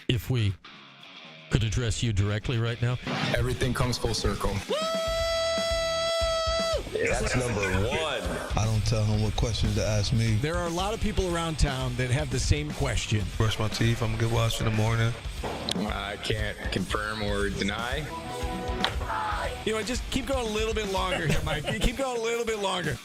if we could address you directly right now. Everything comes full circle. That's number one. I don't tell him what questions to ask me. There are a lot of people around town that have the same question. Brush my teeth. I'm a good wash in the morning. I can't confirm or deny. You know, just keep going a little bit longer here, Mike. You keep going a little bit longer.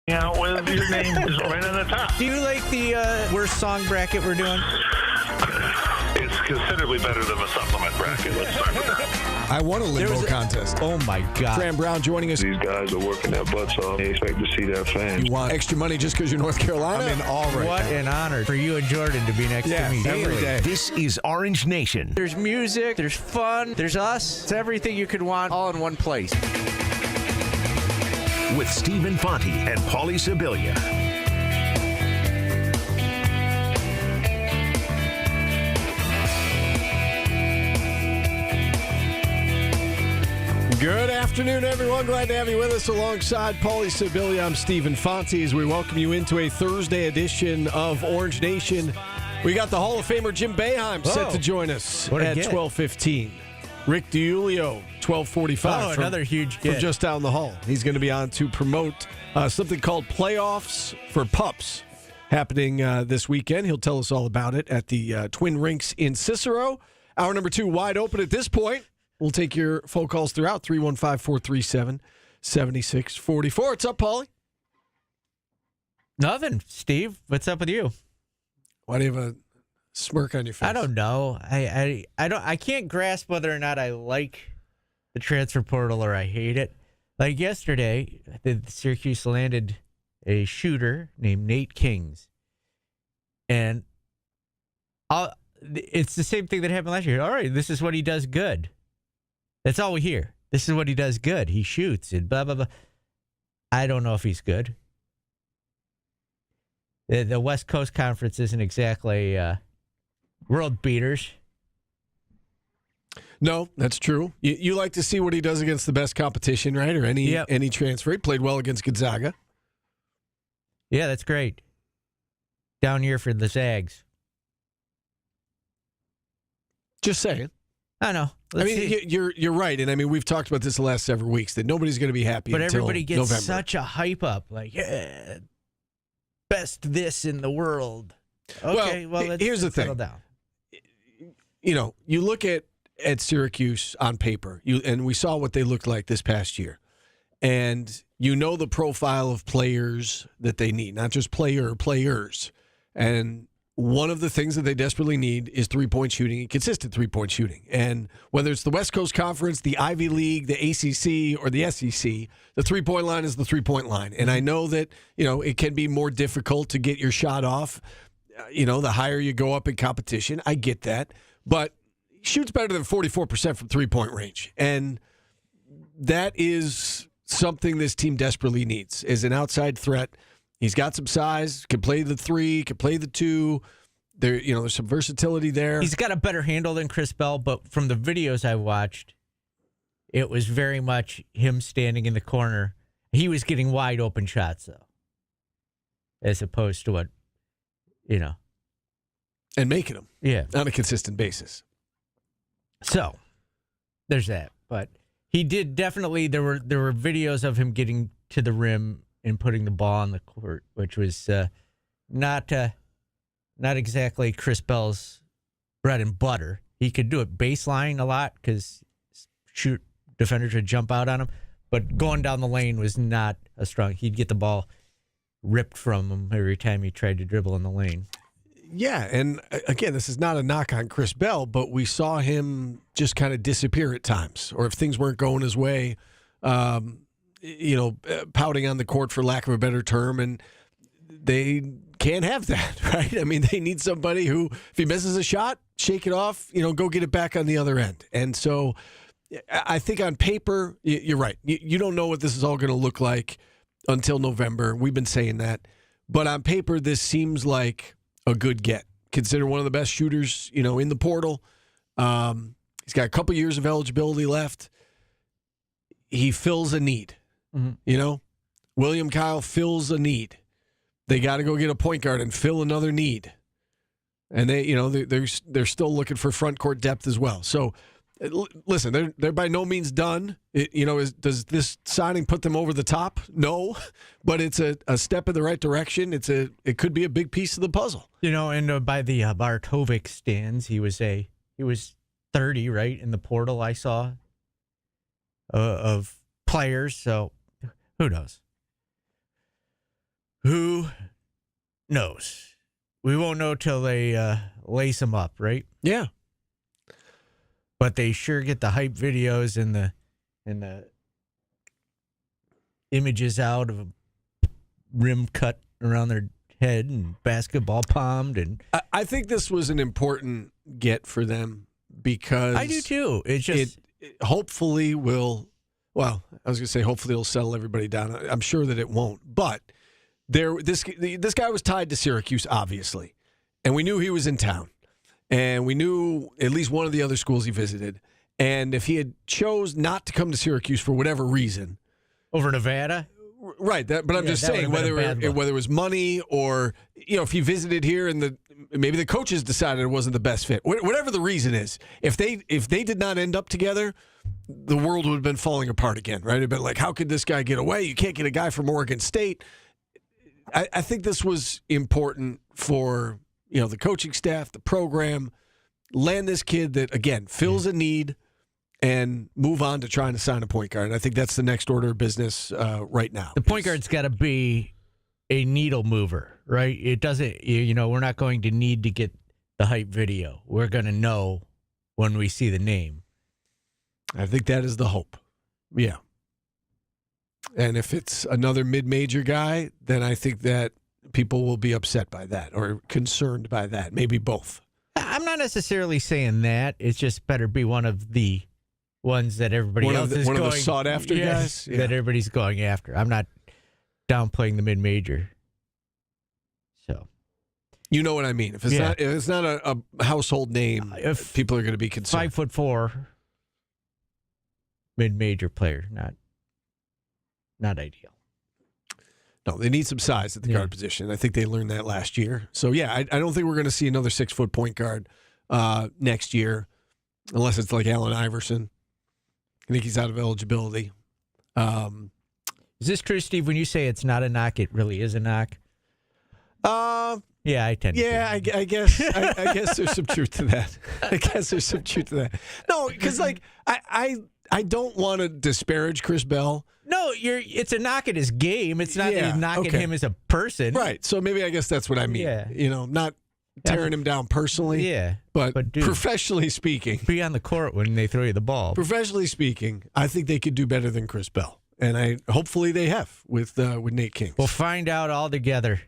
Yeah, well, your name is right on the top. Do you like the worst song bracket we're doing? It's considerably better than the supplement bracket. Let's start with that. I won a limbo contest. Oh, my God. Fran Brown joining us. These guys are working their butts off. They expect to see their fans. You want extra money just because you're North Carolina? I'm in all right What now. an honor for you and Jordan to be next to me. Every day. This is Orange Nation. There's music, there's fun, there's us. It's everything you could want all in one place. With Stephen Fonte and Paulie Sibilia. Good afternoon, everyone. Glad to have you with us alongside Paulie Sibilia. I'm Stephen Fonte as we welcome you into a Thursday edition of Orange Nation. We got the Hall of Famer Jim Boeheim set to join us at 12:15. Rick DiUlio, 12:45. Another huge from get. just down the hall. He's going to be on to promote something called Playoffs for Pups happening this weekend. He'll tell us all about it at the Twin Rinks in Cicero. Hour number 2 wide open at this point. We'll take your phone calls throughout, 315-437-7644. What's up, Paulie? Nothing, Steve. What's up with you? Why do you have a smirk on your face? I don't know. I can't grasp whether or not I like the transfer portal or I hate it. Like yesterday, the Syracuse landed a shooter named Nate Kingz. And it's the same thing that happened last year. All right, this is what he does good. That's all we hear. This is what he does good. He shoots and blah, blah, blah. I don't know if he's good. The West Coast Conference isn't exactly world beaters. No, that's true. You like to see what he does against the best competition, right? Or any transfer. He played well against Gonzaga. Yeah, that's great. Down here for the Zags. Just saying. I know. You're right, and I mean we've talked about this the last several weeks that nobody's going to be happy. But until everybody gets November. such a hype up, like best this in the world. Okay, well let's here's the thing. settle down. You know, you look at Syracuse on paper, and we saw what they looked like this past year, and you know the profile of players that they need, not just players, and. One of the things that they desperately need is three-point shooting and consistent three-point shooting. And whether it's the West Coast Conference, the Ivy League, the ACC, or the SEC, the three-point line is the three-point line. And I know that, it can be more difficult to get your shot off, the higher you go up in competition. I get that. But he shoots better than 44% from three-point range. And that is something this team desperately needs, is an outside threat. He's got some size, can play the 3, can play the 2. There's some versatility there. He's got a better handle than Chris Bell, but from the videos I watched, it was very much him standing in the corner. He was getting wide open shots, though, as opposed to what, And making them. Yeah. On a consistent basis. So, there's that. But he did definitely, there were videos of him getting to the rim and putting the ball on the court, which was not exactly Chris Bell's bread and butter. He could do it baseline a lot because defenders would jump out on him, but going down the lane was not a strong. He'd get the ball ripped from him every time he tried to dribble in the lane. Yeah, and again, this is not a knock on Chris Bell, but we saw him just kind of disappear at times, or if things weren't going his way, pouting on the court, for lack of a better term, and they can't have that, right? I mean, they need somebody who, if he misses a shot, shake it off, go get it back on the other end. And so I think on paper, you're right. You don't know what this is all going to look like until November. We've been saying that. But on paper, this seems like a good get. Consider one of the best shooters, in the portal. He's got a couple years of eligibility left. He fills a need. Mm-hmm. William Kyle fills a need. they got to go get a point guard and fill another need. And they're still looking for front court depth as well. So, listen, they're by no means done. Does this signing put them over the top? No, but it's a step in the right direction. It could be a big piece of the puzzle. And by the Bartovic stands, he was 30, right, in the portal I saw of players. So who knows? Who knows? We won't know till they lace them up, right? Yeah. But they sure get the hype videos and the images out of a rim cut around their head and basketball palmed. And I think this was an important get for them because I do too. It's just it hopefully will. Well, I was going to say hopefully it'll settle everybody down. I'm sure that it won't. But this guy was tied to Syracuse, obviously, and we knew he was in town. And we knew at least one of the other schools he visited. And if he had chose not to come to Syracuse for whatever reason. Over Nevada? Right. But I'm just saying whether it was money or, if he visited here and maybe the coaches decided it wasn't the best fit. Whatever the reason is, if they did not end up together, the world would have been falling apart again, right? It would have been like, how could this guy get away? You can't get a guy from Oregon State. I think this was important for the coaching staff, the program, land this kid that, again, fills a need and move on to trying to sign a point guard. And I think that's the next order of business right now. The point guard's got to be a needle mover, right? It doesn't, we're not going to need to get the hype video. We're going to know when we see the name. I think that is the hope. Yeah. And if it's another mid-major guy, then I think that people will be upset by that or concerned by that. Maybe both. I'm not necessarily saying that. It's just better be one of the ones that everybody else is going. One of the sought-after guys? Yeah. That everybody's going after. I'm not downplaying the mid-major. So. You know what I mean. If it's not a household name, if people are going to be concerned. 5'4", mid-major player, not ideal. No, they need some size at the guard position. I think they learned that last year. So, I don't think we're going to see another 6-foot point guard next year, unless it's like Allen Iverson. I think he's out of eligibility. Is this true, Steve? When you say it's not a knock, it really is a knock? Yeah, I tend to. Yeah, I guess. I guess there's some truth to that. No, because I don't want to disparage Chris Bell. No, it's a knock at his game. It's not a knock at him as a person. Right. So maybe I guess that's what I mean. Yeah. Not tearing him down personally. Yeah. But dude, professionally speaking. Be on the court when they throw you the ball. Professionally speaking, I think they could do better than Chris Bell. And hopefully they have with Nate Kingz. We'll find out all together.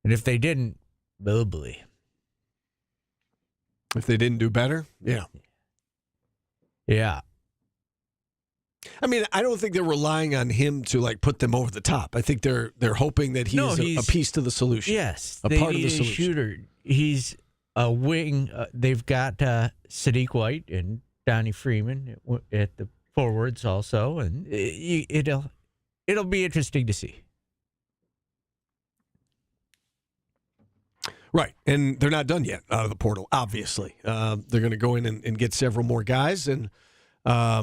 And if they didn't, oh boy. If they didn't do better, yeah. Yeah. I mean, I don't think they're relying on him to put them over the top. I think they're hoping that he's a piece to the solution. Yes, a part of the solution. Shooter. He's a wing. They've got Sadiq White and Donnie Freeman at the forwards also, and it'll be interesting to see. Right, and they're not done yet out of the portal, obviously. They're going to go in and get several more guys, and I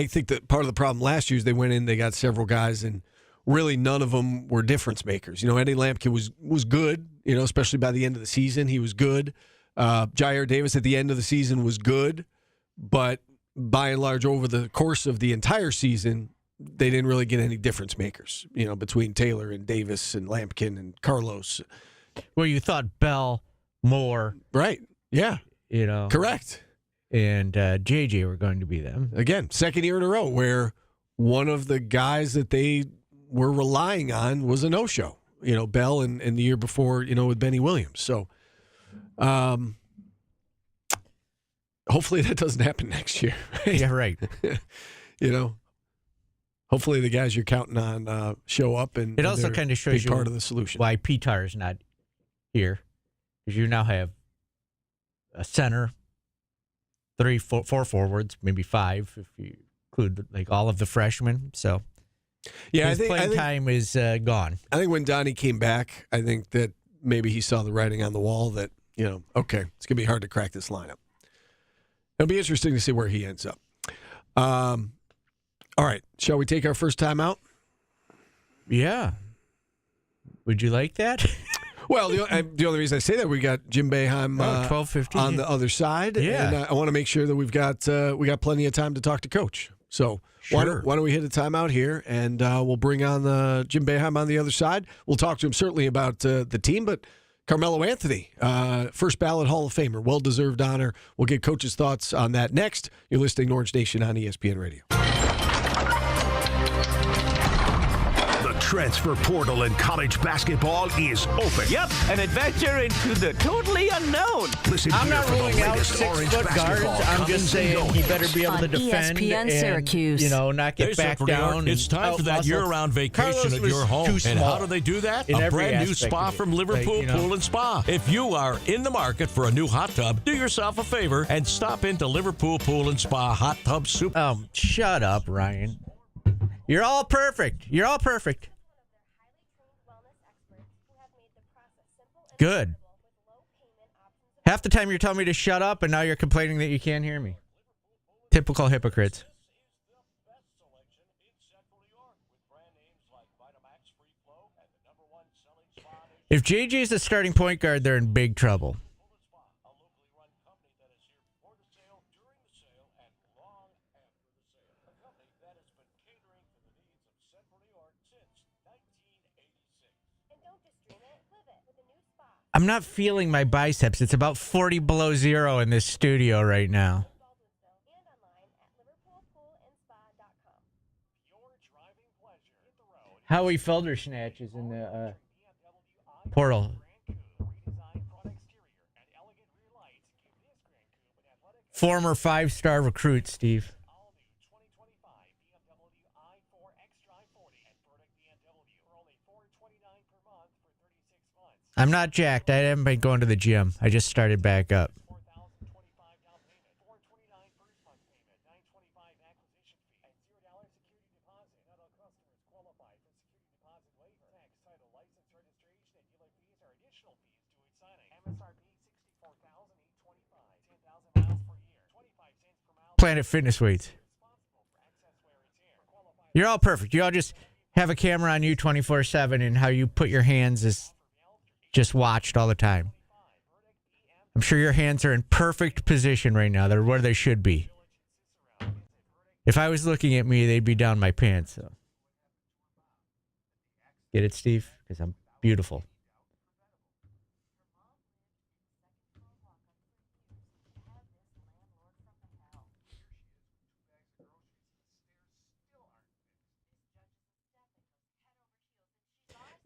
think that part of the problem last year is they went in, they got several guys, and really none of them were difference makers. Eddie Lampkin was good, especially by the end of the season. He was good. Jair Davis at the end of the season was good, but by and large, over the course of the entire season, they didn't really get any difference makers, between Taylor and Davis and Lampkin and Carlos. Well, you thought Bell, Moore. Right, yeah. Correct. And JJ were going to be them. Again, second year in a row where one of the guys that they were relying on was a no-show. Bell and the year before, with Benny Williams. So hopefully that doesn't happen next year. Right? Yeah, right. Hopefully the guys you're counting on show up, and it also kind of shows you part of the solution. Why Pitar is not here, because you now have a center, 3, 4 forwards, maybe 5 if you include all of the freshmen. So Yeah, His playing time is gone. I think when Donnie came back, I think that maybe he saw the writing on the wall that, okay, it's going to be hard to crack this lineup. It'll be interesting to see where he ends up. All right. Shall we take our first time out? Yeah. Would you like that? Well, the only reason I say that, we got Jim Boeheim 12:50 on the other side. Yeah. And I want to make sure that we got plenty of time to talk to Coach. So Sure. why don't we hit a timeout here, and we'll bring on Jim Boeheim on the other side. We'll talk to him certainly about the team, but Carmelo Anthony, first ballot Hall of Famer, well-deserved honor. We'll get Coach's thoughts on that next. You're listening to Orange Nation on ESPN Radio. Transfer portal in college basketball is open. Yep, an adventure into the totally unknown. Listen I'm here not for the ruling out latest Orange 6-foot guards. basketball I'm comings just saying and he better be able On to defend ESPN and, Syracuse. not get Hey, back Central New York, down. it's time for that year-round vacation Carlos at was your home. too And small how do they do that? in A every brand new aspect spa of it. from Liverpool Like, Pool and Spa. If you are in the market for a new hot tub, do yourself a favor and stop into Liverpool Pool and Spa Hot Tub Soup. Shut up, Ryan. You're all perfect. You're all perfect. Good. Half the time you're telling me to shut up, and now you're complaining that you can't hear me. Typical hypocrites. If JJ is the starting point guard, they're in big trouble. I'm not feeling my biceps. It's about 40 below zero in this studio right now. Howie Felderschnatch is in the portal. Former 5-star recruit, Steve. I'm not jacked. I haven't been going to the gym. I just started back up. Planet Fitness weights. You're all perfect. You all just have a camera on you 24/7, and how you put your hands is just watched all the time. I'm sure your hands are in perfect position right now. They're where they should be. If I was looking at me, they'd be down my pants. So. Get it, Steve? Because I'm beautiful.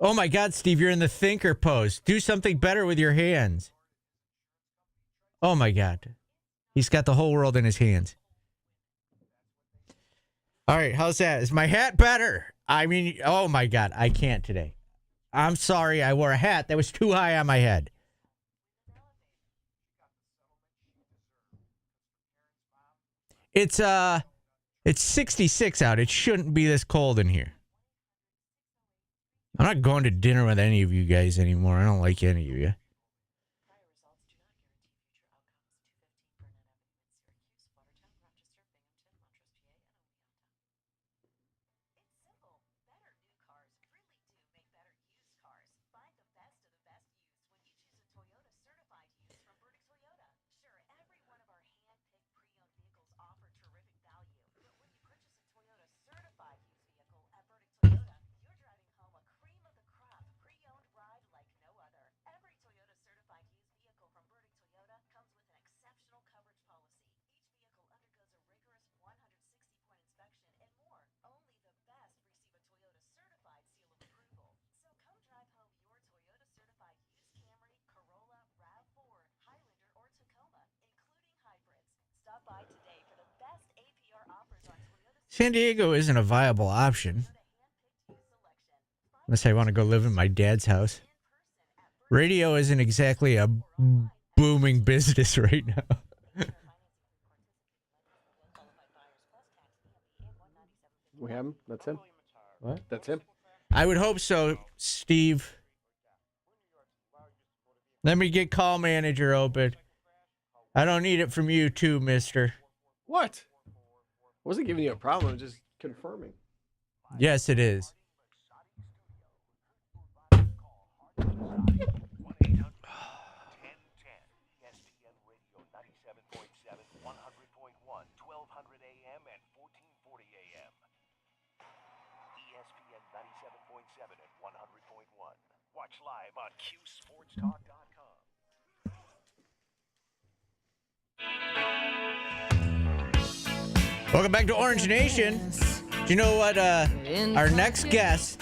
Oh my God, Steve, you're in the thinker pose. Do something better with your hands. Oh my God. He's got the whole world in his hands. All right, how's that? Is my hat better? I mean, oh my God, I can't today. I'm sorry, I wore a hat that was too high on my head. It's 66 out. It shouldn't be this cold in here. I'm not going to dinner with any of you guys anymore. I don't like any of you. San Diego isn't a viable option. Unless I want to go live in my dad's house. Radio isn't exactly a booming business right now. We have him? That's him? What? That's him. I would hope so, Steve. Let me get call manager open. I don't need it from you too, mister. What? I wasn't giving you a problem. I'm just confirming. Yes, it is. Watch live on QSportsTalk.com. Welcome back to Orange Nation. Do you know what our next guest,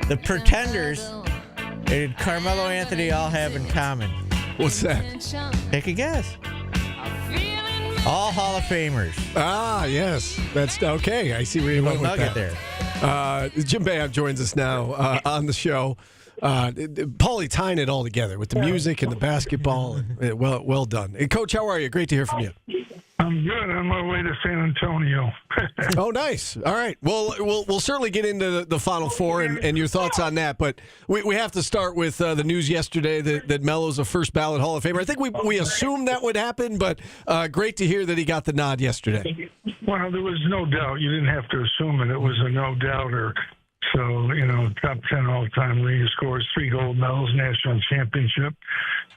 the Pretenders, and Carmelo Anthony all have in common? What's that? Take a guess. All Hall of Famers. Ah, yes. That's okay. I see where you went with that. There. Jim Boeheim joins us now on the show. Paulie tying it all together with the music and the basketball. Well done. Hey, Coach, how are you? Great to hear from you. I'm good. On my way to San Antonio. Oh, nice. All right. Well, we'll certainly get into the Final Four and your thoughts on that, but we have to start with the news yesterday that Melo's a first ballot Hall of Famer. I think we assumed that would happen, but great to hear that he got the nod yesterday. Well, there was no doubt. You didn't have to assume it. It was a no-doubter. So, top 10 all-time leading scores, 3 gold medals, national championship.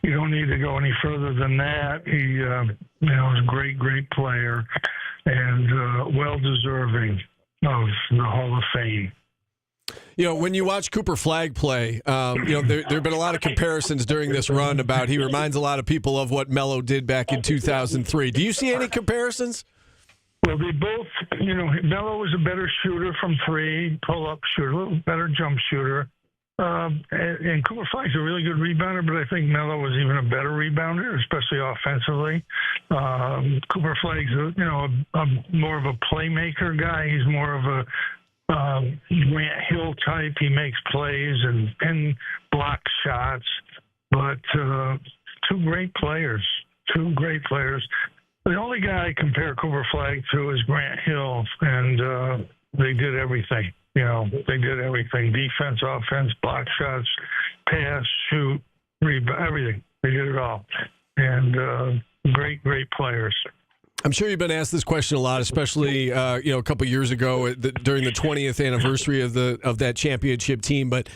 You don't need to go any further than that. He, was a great player and well-deserving of the Hall of Fame. When you watch Cooper Flagg play, there have been a lot of comparisons during this run about he reminds a lot of people of what Melo did back in 2003. Do you see any comparisons? Well, they both, Melo was a better shooter from three, pull-up shooter, a little better jump shooter. And Cooper Flagg's a really good rebounder, but I think Melo was even a better rebounder, especially offensively. Cooper Flagg's, more of a playmaker guy. He's more of a Grant Hill type. He makes plays and blocks shots. But two great players. The only guy I compare Cooper Flagg to is Grant Hill, and they did everything. They did everything. Defense, offense, block shots, pass, shoot, rebound, everything. They did it all. And great players. I'm sure you've been asked this question a lot, especially a couple years ago during the 20th anniversary of that championship team. But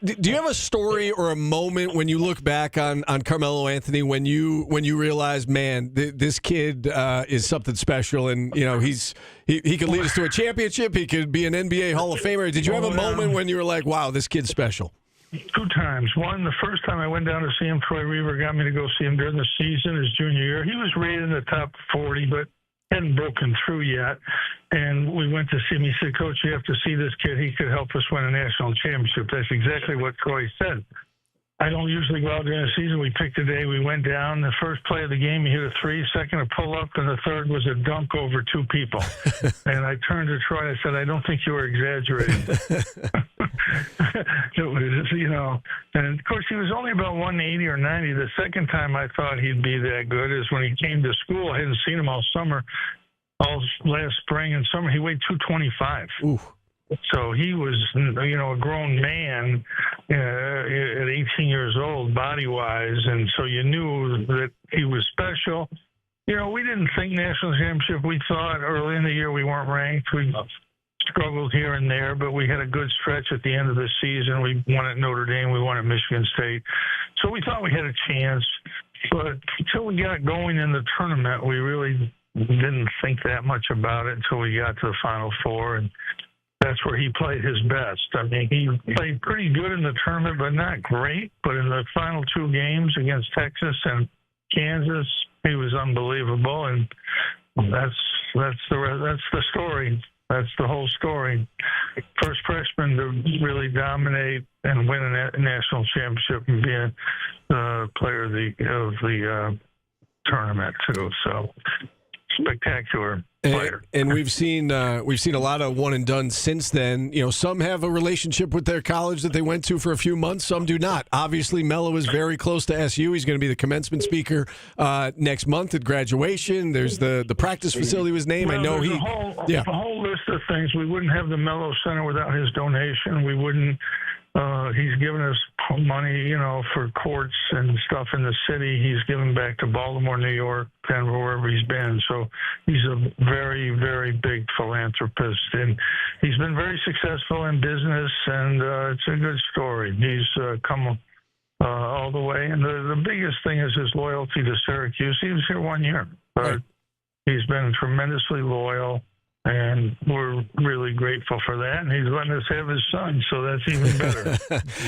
do you have a story or a moment when you look back on Carmelo Anthony when you realize, man, this kid is something special, and he could lead us to a championship. He could be an NBA Hall of Famer. Did you have a moment when you were like, wow, this kid's special? 2 times. One, the first time I went down to see him, Troy Reaver got me to go see him during the season, his junior year. He was rated in the top 40, but hadn't broken through yet. And we went to see him. He said, Coach, you have to see this kid. He could help us win a national championship. That's exactly what Troy said. I don't usually go out during the season. We picked a day. We went down. The first play of the game, he hit a 3, second a pull-up, and the third was a dunk over 2 people. And I turned to Troy and I said, I don't think you were exaggerating. It was, and of course he was only about 180 or 90. The second time I thought he'd be that good is when he came to school. I hadn't seen him all last spring and summer. He weighed 225. Ooh. So he was, a grown man at 18 years old, body-wise, and so you knew that he was special. We didn't think national championship. We thought early in the year we weren't ranked. We struggled here and there, but we had a good stretch at the end of the season. We won at Notre Dame. We won at Michigan State. So we thought we had a chance, but until we got going in the tournament, we really didn't think that much about it until we got to the Final Four, and that's where he played his best. I mean, he played pretty good in the tournament, but not great. But in the final 2 games against Texas and Kansas, he was unbelievable, and that's the story. That's the whole story. First freshman to really dominate and win a national championship and be a player of the tournament too. So spectacular player. And we've seen a lot of one and done since then. You know, some have a relationship with their college that they went to for a few months. Some do not. Obviously, Melo is very close to SU. He's going to be the commencement speaker next month at graduation. There's the practice facility was named. Well, I know a whole list of things. We wouldn't have the Melo Center without his donation. We wouldn't. He's given us money, for courts and stuff in the city. He's given back to Baltimore, New York, Denver, wherever he's been. So he's a very, very big philanthropist, and he's been very successful in business, and it's a good story. He's come all the way, and the biggest thing is his loyalty to Syracuse. He was here 1 year, but he's been tremendously loyal. And we're really grateful for that. And he's letting us have his son, so that's even better.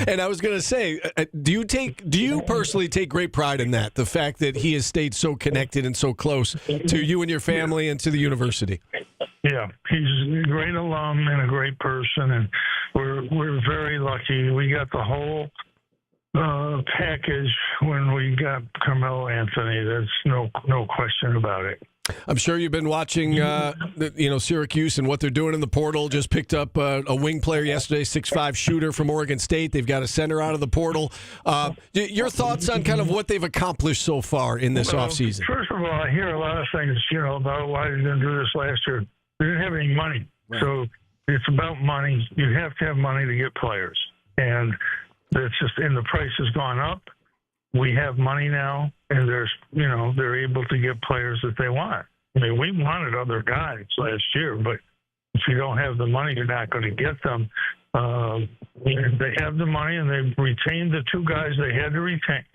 And I was going to say, do you personally take great pride in that? The fact that he has stayed so connected and so close to you and your family and to the university. Yeah, he's a great alum and a great person, and we're very lucky. We got the whole package when we got Carmelo Anthony. There's no question about it. I'm sure you've been watching, Syracuse and what they're doing in the portal. Just picked up a wing player yesterday, 6'5" shooter from Oregon State. They've got a center out of the portal. Your thoughts on kind of what they've accomplished so far in this offseason? First of all, I hear a lot of things, about why they didn't do this last year. They didn't have any money. Right. So it's about money. You have to have money to get players. And the price has gone up. We have money now, and they're able to get players that they want. I mean, we wanted other guys last year, but if you don't have the money, you're not going to get them. They have the money, and they've retained the two guys they had to retain.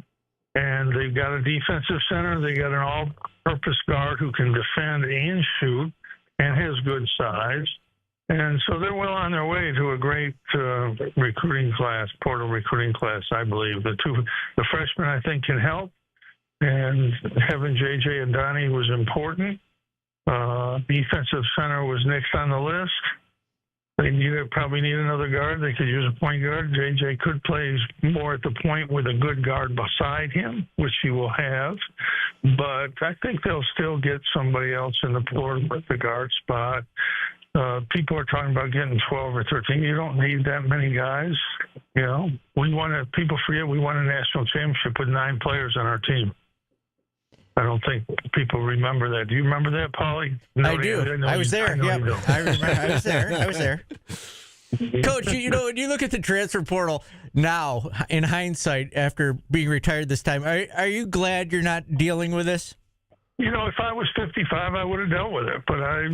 And they've got a defensive center. They got an all-purpose guard who can defend and shoot and has good size. And so they're well on their way to a great recruiting class, portal recruiting class, I believe. The freshmen, I think, can help. And having J.J. and Donnie was important. Defensive center was next on the list. They probably need another guard. They could use a point guard. J.J. could play more at the point with a good guard beside him, which he will have. But I think they'll still get somebody else in the portal at the guard spot. People are talking about getting 12 or 13. You don't need that many guys. People forget we won a national championship with 9 players on our team. I don't think people remember that. Do you remember that, Paulie? No, I do. I was there. Yeah, I remember. I was there. Coach, when you look at the transfer portal now, in hindsight, after being retired this time, are you glad you're not dealing with this? If I was 55, I would have dealt with it. But I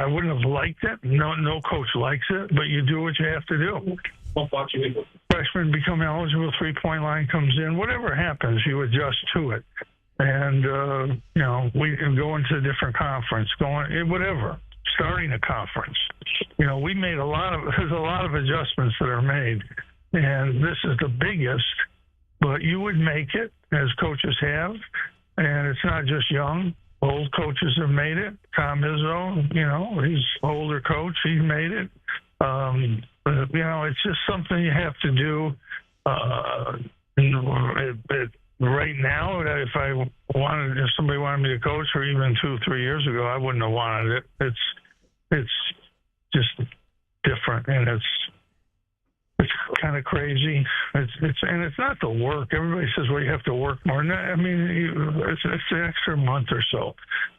wouldn't have liked it. No coach likes it, but you do what you have to do. Freshmen become eligible, 3-point line comes in. Whatever happens, you adjust to it. And, we can go into a different conference, starting a conference. We made there's a lot of adjustments that are made. And this is the biggest, but you would make it, as coaches have. And it's not just young. Old coaches have made it. Tom Izzo, he's an older coach. He's made it. It's just something you have to do. Right now, if somebody wanted me to coach, or even 2-3 years ago, I wouldn't have wanted it. It's just different, and it's kind of crazy. It's not the work. Everybody says, well, you have to work more. No, I mean, it's an extra month or so,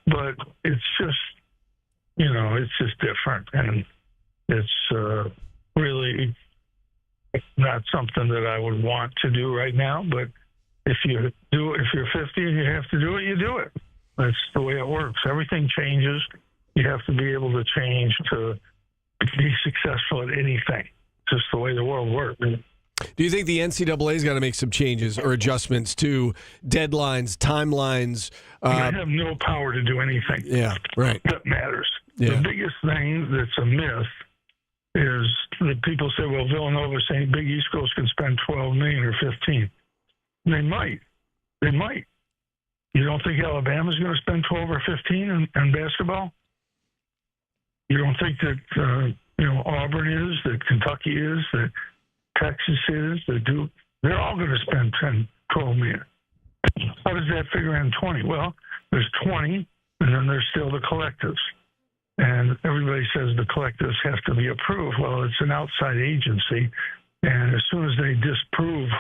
but it's just, it's just different, and it's really not something that I would want to do right now. But if you're 50 and you have to do it, you do it. That's the way it works. Everything changes. You have to be able to change to be successful at anything. Just the way the world works. Do you think the NCAA's got to make some changes or adjustments to deadlines, timelines? I have no power to do anything. Yeah, right. That matters. Yeah. The biggest thing that's a myth is that people say, well, Villanova's saying Big East schools can spend $12 million or $15. They might. You don't think Alabama's going to spend 12 or 15 in basketball? You don't think that Auburn is, that Kentucky is, that Texas is, that Duke? They're all going to spend 10, 12 million. How does that figure in 20? Well, there's 20, and then there's still the collectives. And everybody says the collectives have to be approved. Well, it's an outside agency, and as soon as they disprove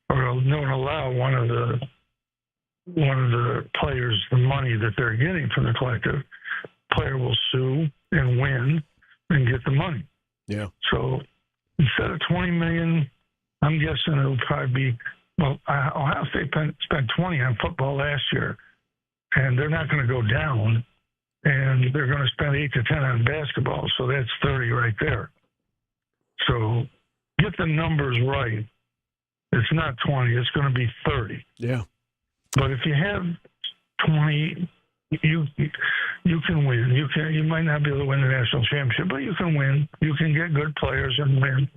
or don't allow one of the players the money that they're getting from the collective, player will sue and win and get the money. Yeah. So instead of $20 million, I'm guessing it'll probably be, well, Ohio State spent 20 on football last year, and they're not going to go down, and they're going to spend 8 to 10 on basketball, so that's 30 right there. So get the numbers right. It's not 20, it's going to be 30. Yeah. But if you have 20, you can win. You might not be able to win the national championship, but you can win. You can get good players and win.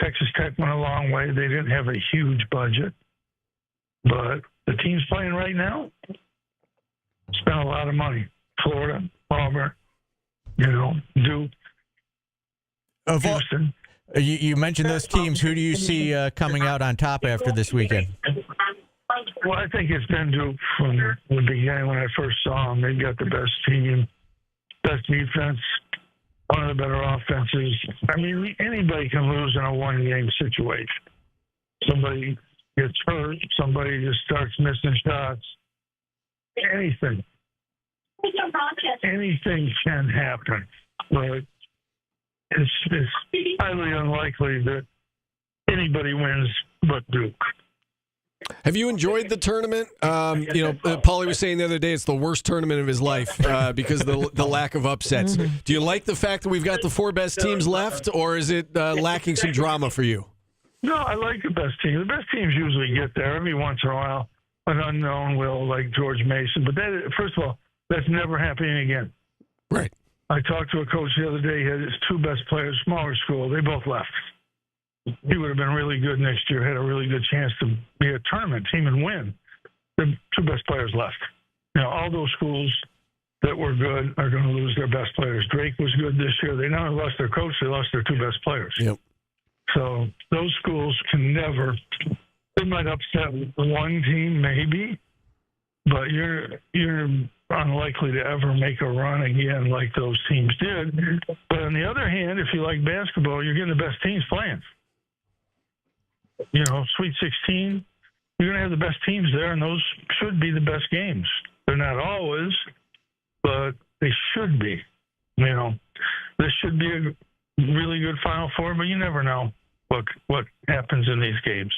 Texas Tech went a long way. They didn't have a huge budget, but the teams playing right now spent a lot of money. Florida, Auburn, Duke, Houston. You mentioned those teams. Who do you see coming out on top after this weekend? Well, I think it's been Duke from the beginning when I first saw them. They've got the best team, best defense, one of the better offenses. I mean, anybody can lose in a one-game situation. Somebody gets hurt. Somebody just starts missing shots. Anything can happen. But it's highly unlikely that anybody wins but Duke. Have you enjoyed the tournament? Paulie was saying the other day it's the worst tournament of his life because of the lack of upsets. Do you like the fact that we've got the 4 best teams left, or is it lacking some drama for you? No, I like the best teams. The best teams usually get there. Every once in a while, an unknown will, like George Mason. But that, first of all, that's never happening again. Right. I talked to a coach the other day. He had his 2 best players, smaller school. They both left. He would have been really good next year, had a really good chance to be a tournament team and win. The 2 best players left. All those schools that were good are going to lose their best players. Drake was good this year. They not only lost their coach, they lost their 2 best players. Yep. So those schools can never, they might upset one team maybe, but you're unlikely to ever make a run again like those teams did. But on the other hand, if you like basketball, you're getting the best teams playing. Sweet 16, you're going to have the best teams there, and those should be the best games. They're not always, but they should be. This should be a really good Final Four, but you never know what happens in these games.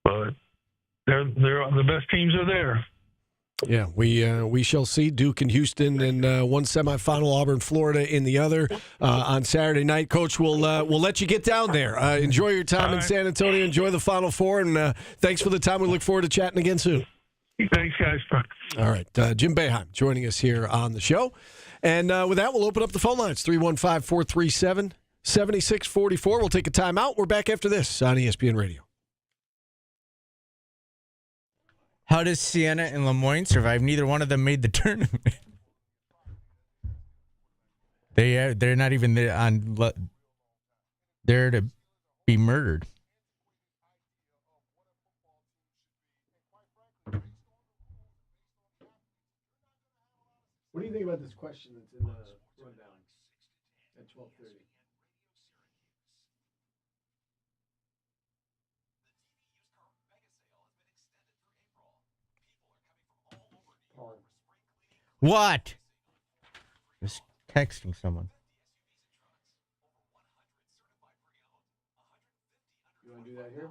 But they're the best teams are there. Yeah, we shall see. Duke and Houston in one semifinal, Auburn, Florida in the other on Saturday night. Coach, we'll let you get down there. Enjoy your time in San Antonio. Enjoy the Final Four, and thanks for the time. We look forward to chatting again soon. Thanks, guys. All right, Jim Boeheim joining us here on the show. And with that, we'll open up the phone lines, 315-437-7644. We'll take a timeout. We're back after this on ESPN Radio. How does Siena and Lemoyne survive? Neither one of them made the tournament. They're not even there to be murdered. What do you think about this question that's in the rundown at 12:30? What? Just texting someone. You want to do that here?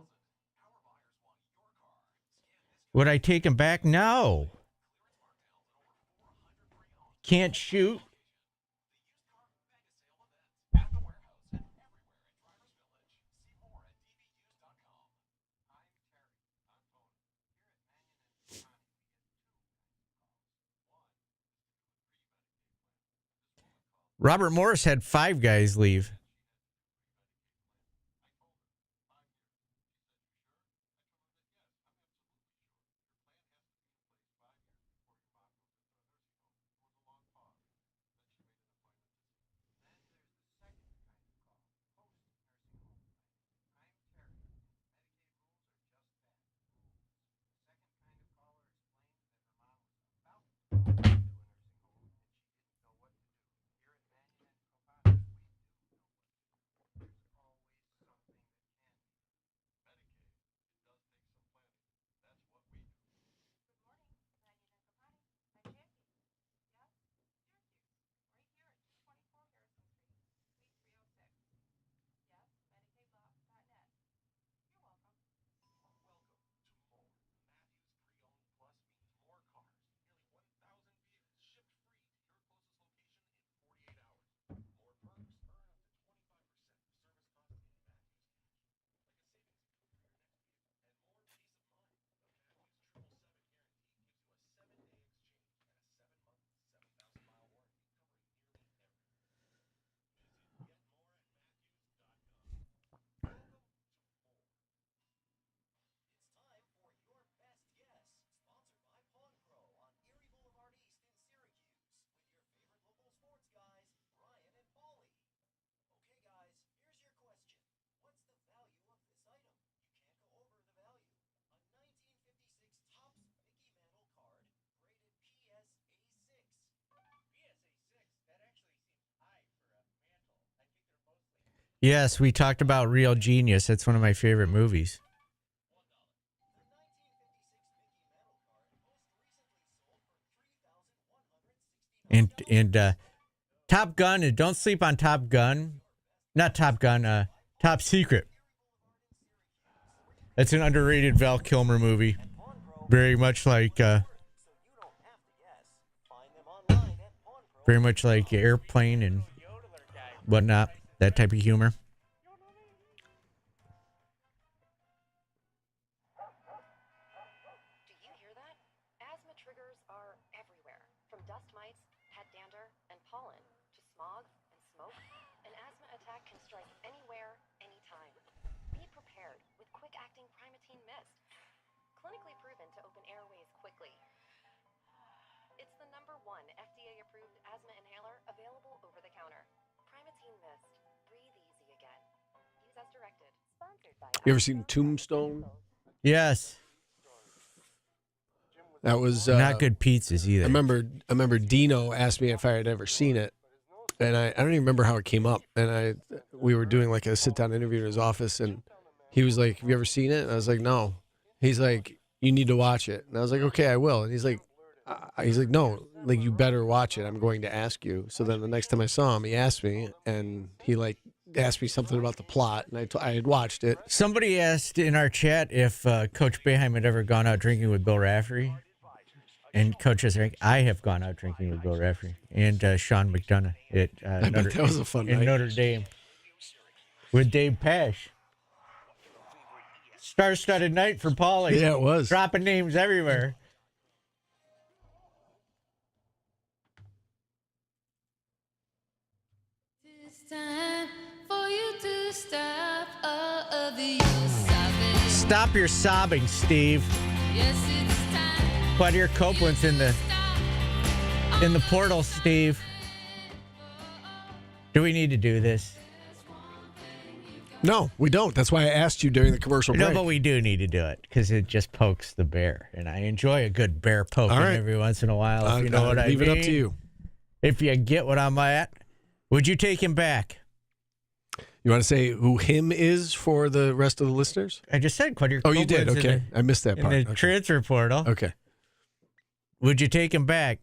Would I take him back? No. Can't shoot. Robert Morris had 5 guys leave. Yes, we talked about Real Genius. That's one of my favorite movies. And Top Gun, and don't sleep on Top Gun. Not Top Gun, Top Secret. That's an underrated Val Kilmer movie. Very much like Airplane and whatnot. That type of humor. Do you hear that? Asthma triggers are everywhere. From dust mites, head dander, and pollen, to smog and smoke. An asthma attack can strike anywhere, anytime. Be prepared with quick-acting Primatene Mist. Clinically proven to open airways quickly. It's the #1 FDA-approved asthma inhaler available over the counter. Primatene Mist. Breathe easy again. Use as directed. Sponsored by... You ever seen Tombstone? Yes. That was not good pizzas either. I remember Dino asked me if I had ever seen it, and I don't even remember how it came up. And we were doing like a sit-down interview in his office, and he was like, "Have you ever seen it?" And I was like, "No." He's like, "You need to watch it." And I was like, "Okay, I will." And he's like, "No, like you better watch it. I'm going to ask you." So then the next time I saw him, he asked me, and he like asked me something about the plot, and I had watched it. Somebody asked in our chat if Coach Boeheim had ever gone out drinking with Bill Raftery. And Coach is like, I have gone out drinking with Bill Raftery and Sean McDonough at that was a fun in night. Notre Dame with Dave Pash. Star-studded night for Paulie. Yeah, it was. Dropping names everywhere. Stop your sobbing, Steve. Quadir Copeland's in the portal, Steve. Do we need to do this? No, we don't. That's why I asked you during the commercial break. No, but we do need to do it because it just pokes the bear, and I enjoy a good bear poking every once in a while. If you know what I mean. Leave it up to you. If you get what I'm at, would you take him back? You want to say who him is for the rest of the listeners? I just said Quadir. Oh, you did? Okay. I missed that part. In the transfer portal. Okay. Would you take him back?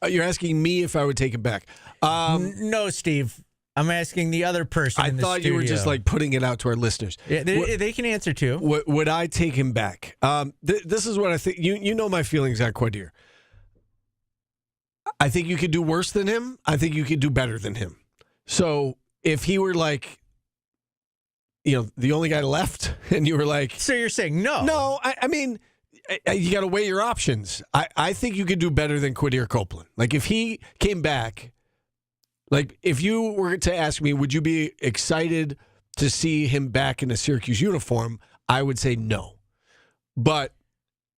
You're asking me if I would take him back. No, Steve. I'm asking the other person in the studio. I thought you were just like putting it out to our listeners. Yeah, they can answer too. Would I take him back? This is what I think. You know my feelings on Quadir. I think you could do worse than him. I think you could do better than him. So if he were like, the only guy left, and you were like... So you're saying no? No, I mean, you got to weigh your options. I think you could do better than Quadir Copeland. Like, if he came back, like, if you were to ask me, would you be excited to see him back in a Syracuse uniform, I would say no. But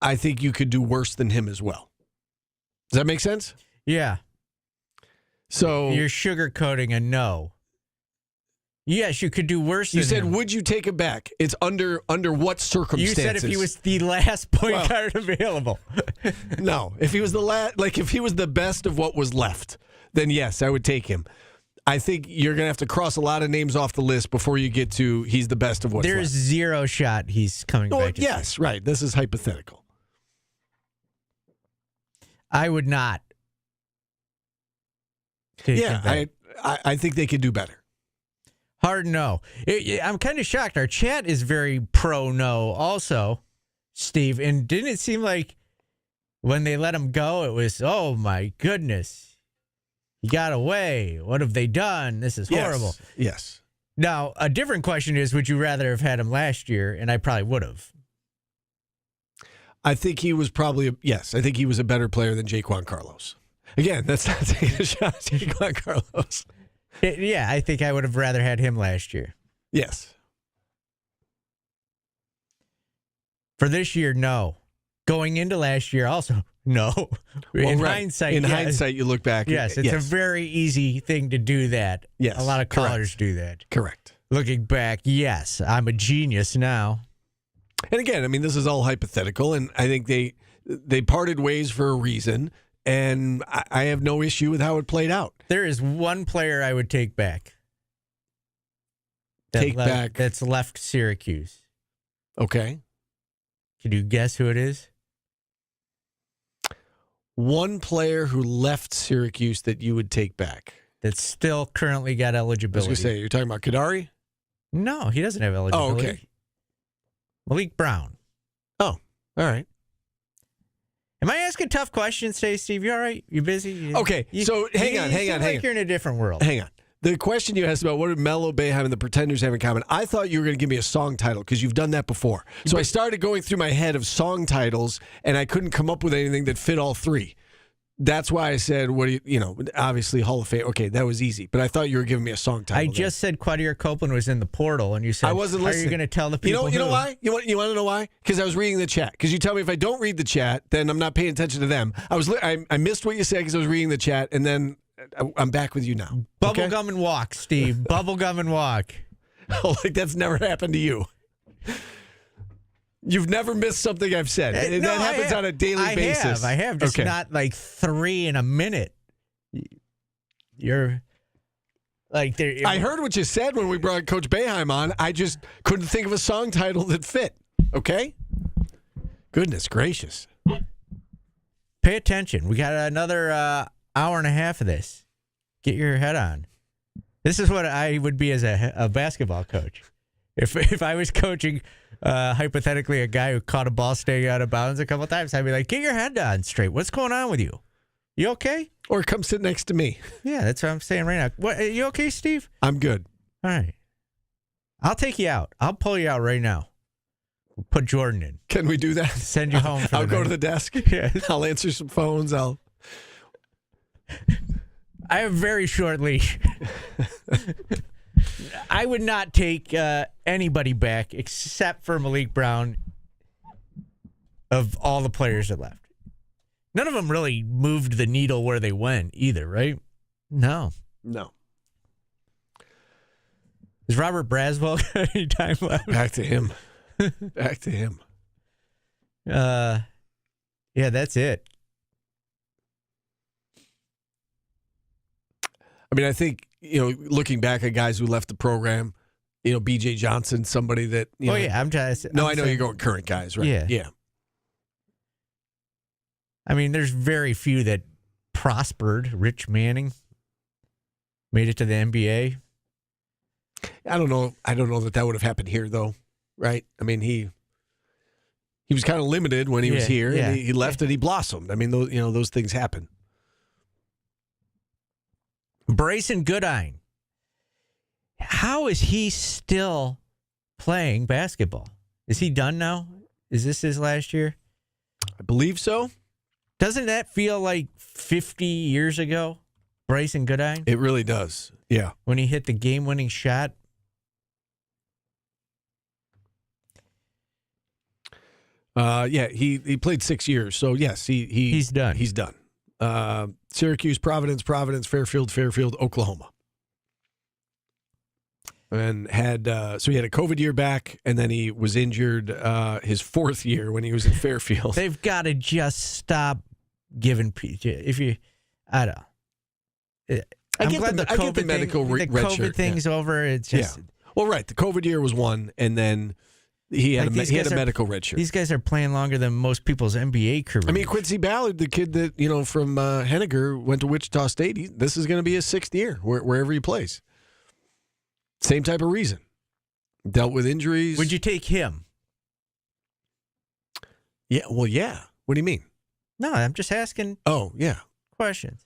I think you could do worse than him as well. Does that make sense? Yeah. So you're sugarcoating a no. Yes, you could do worse than him. You said, would you take it back? It's under what circumstances? You said if he was the last point guard available. No. If he was if he was the best of what was left, then yes, I would take him. I think you're going to have to cross a lot of names off the list before you get to he's the best of what's left. There's zero shot he's coming back to yes, right. This is hypothetical. I would not. I think they could do better. Hard no. I'm kind of shocked. Our chat is very pro no also, Steve. And didn't it seem like when they let him go, it was, oh my goodness, he got away. What have they done? This is horrible. Yes. Now, a different question is, would you rather have had him last year? And I probably would have. I think he was I think he was a better player than Jaquan Carlos. Again, that's not taking a shot at Jaquan Carlos. Yeah, I think I would have rather had him last year. Yes. For this year, no. Going into last year, also, no. Hindsight, you look back. Yes, it's a very easy thing to do that. Yes, a lot of callers do that. Correct. Looking back, yes, I'm a genius now. And again, I mean, this is all hypothetical, and I think they parted ways for a reason. and I have no issue with how it played out. There is one player I would take back. That's left Syracuse. Okay. Can you guess who it is? One player who left Syracuse that you would take back. That's still currently got eligibility. I was going to say, you're talking about Kadari? No, he doesn't have eligibility. Oh, okay. Malik Brown. Oh, all right. Am I asking tough questions today, Steve? You all right? You busy? Okay, so hang on. You're in a different world. Hang on. The question you asked about what did Mello, Boeheim, and the Pretenders have in common, I thought you were going to give me a song title because you've done that before. So I started going through my head of song titles, and I couldn't come up with anything that fit all three. That's why I said, what do you obviously Hall of Fame. Okay, that was easy. But I thought you were giving me a song title. I just said Quadir Copeland was in the portal, and you said, I wasn't listening. Are you going to tell the people You know why? You want to know why? Because I was reading the chat. Because you tell me if I don't read the chat, then I'm not paying attention to them. I missed what you said because I was reading the chat, and then I'm back with you now. Bubblegum and walk, Steve. Bubblegum and walk. Oh, like that's never happened to you. You've never missed something I've said. That happens on a daily basis. I have. Just not like 3 in a minute. You're like there. I heard what you said when we brought Coach Boeheim on. I just couldn't think of a song title that fit. Okay? Goodness gracious. Pay attention. We got another hour and a half of this. Get your head on. This is what I would be as a basketball coach. If I was coaching hypothetically a guy who caught a ball staying out of bounds a couple times, I'd be like, get your head on straight. What's going on with you? You okay? Or come sit next to me. Yeah, that's what I'm saying right now. What, are you okay, Steve? I'm good. All right. I'll take you out. I'll pull you out right now. We'll put Jordan in. Can we do that? Send you home for I'll the go night. to the desk. Yeah. I'll answer some phones. I have a very short leash. I would not take anybody back except for Malik Brown of all the players that left. None of them really moved the needle where they went either, right? No. Is Robert Braswell got any time left? Back to him. Yeah, that's it. I mean, I think, looking back at guys who left the program, B.J. Johnson, somebody that, I'm just... I know you're going current guys, right? Yeah. I mean, there's very few that prospered. Rich Manning made it to the NBA. I don't know that would have happened here, though, right? I mean, he was kind of limited when he was here, and he left and he blossomed. I mean, those things happen. Bryson Goodine. How is he still playing basketball? Is he done now? Is this his last year? I believe so. Doesn't that feel like 50 years ago, Bryson Goodine? It really does. Yeah. When he hit the game-winning shot. He played 6 years. So, yes, he's done. He's done. Syracuse, Providence, Fairfield, Oklahoma. And he had a COVID year back, and then he was injured his 4th year when he was in Fairfield. They've got to just stop giving PJ. I don't know. I get the medical COVID thing's over. It's just well, right. The COVID year was one, and then he had a medical red shirt. These guys are playing longer than most people's NBA careers. I mean, Quincy Ballard, the kid that from Henniger went to Wichita State. This is going to be his 6th year wherever he plays. Same type of reason. Dealt with injuries. Would you take him? Yeah. Well, yeah. What do you mean? No, I'm just asking. Oh, yeah. Questions.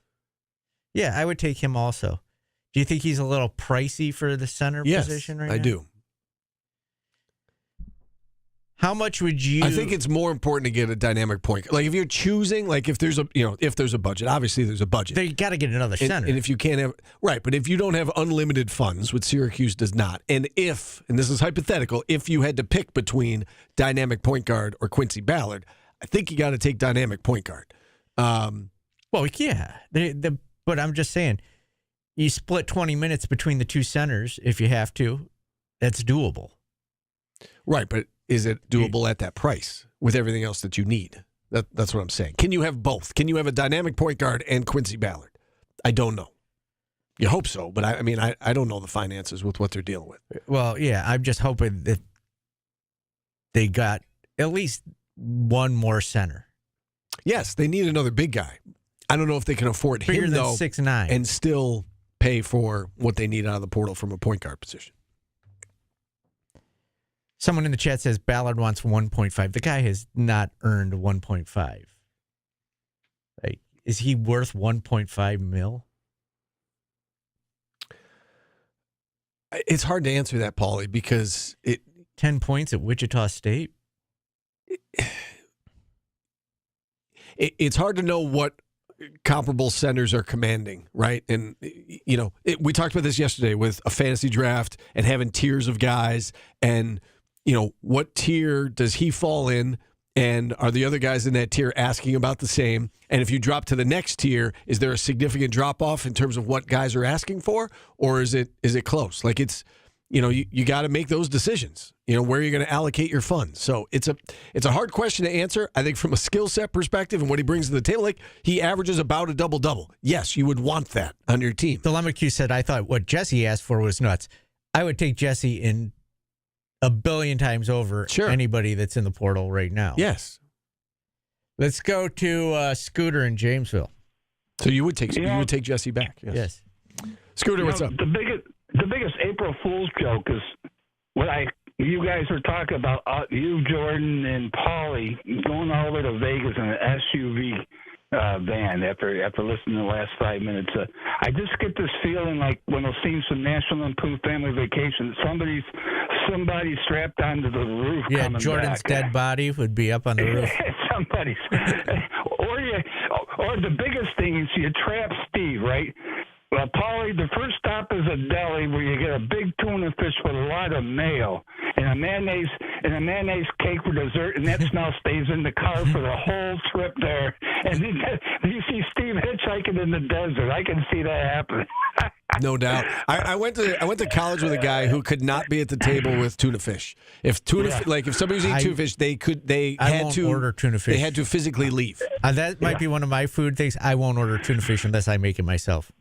Yeah, I would take him also. Do you think he's a little pricey for the center position right now? I do. How much would you? I think it's more important to get a dynamic point. Like if you're choosing, like if there's a budget, obviously there's a budget. They got to get another center. And if you can't have but if you don't have unlimited funds, which Syracuse does not, and this is hypothetical, if you had to pick between dynamic point guard or Quincy Ballard, I think you got to take dynamic point guard. Well, yeah, but I'm just saying, you split 20 minutes between the two centers if you have to. That's doable. Right, but is it doable at that price with everything else that you need? That's what I'm saying. Can you have both? Can you have a dynamic point guard and Quincy Ballard? I don't know. You hope so, but I don't know the finances with what they're dealing with. Well, yeah, I'm just hoping that they got at least one more center. Yes, they need another big guy. I don't know if they can afford Bigger him, than though, 6'9", and still pay for what they need out of the portal from a point guard position. Someone in the chat says Ballard wants 1.5. The guy has not earned 1.5. Like, is he worth 1.5 mil? It's hard to answer that, Paulie, because 10 points at Wichita State? It's hard to know what comparable centers are commanding, right? And, we talked about this yesterday with a fantasy draft and having tiers of guys and, what tier does he fall in? And are the other guys in that tier asking about the same? And if you drop to the next tier, is there a significant drop off in terms of what guys are asking for? Or is it close? Like it's, you got to make those decisions, where you're going to allocate your funds. So it's a hard question to answer. I think from a skill set perspective and what he brings to the table, like he averages about a double-double. Yes, you would want that on your team. Dilemma Q said, I thought what Jesse asked for was nuts. I would take Jesse in a billion times over anybody that's in the portal right now. Yes. Let's go to Scooter in Jamesville. So you would take Jesse back. Yes. Scooter, what's up? The biggest April Fool's joke is what you guys are talking about. You, Jordan, and Paulie going all the way to Vegas in an SUV van after listening to the last 5 minutes. I just get this feeling like when we're seeing some National Lampoon Family Vacation, somebody strapped onto the roof. Yeah, coming Jordan's back. dead body would be up on the roof. Somebody's, or the biggest thing is you trap Steve, right? Well, Paulie, the first stop is a deli where you get a big tuna fish with a lot of mayo and a mayonnaise cake for dessert, and that smell stays in the car for the whole trip there. And then you see Steve hitchhiking in the desert. I can see that happen. No doubt. I went to college with a guy who could not be at the table with tuna fish. If if somebody was eating tuna fish, they had to order tuna fish. They had to physically leave. That might be one of my food things. I won't order tuna fish unless I make it myself.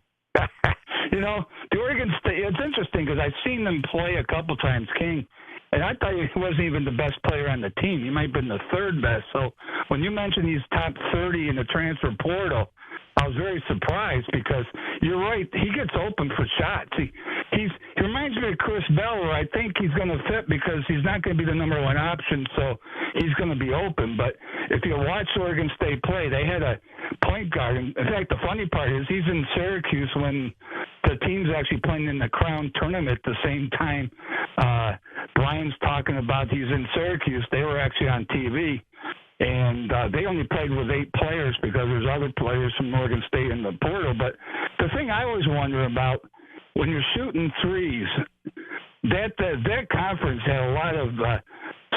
The Oregon State, it's interesting because I've seen them play a couple times, King, and I thought he wasn't even the best player on the team. He might have been the third best. So when you mentioned he's top 30 in the transfer portal, I was very surprised because you're right. He gets open for shots. He reminds me of Chris Bell, where I think he's going to fit because he's not going to be the number one option, so he's going to be open. But if you watch Oregon State play, they had a point guard. In fact, the funny part is he's in Syracuse when the team's actually playing in the Crown Tournament at the same time. Brian's talking about he's in Syracuse. They were actually on TV. And they only played with 8 players because there's other players from Oregon State in the portal. But the thing I always wonder about, when you're shooting threes, that conference had a lot of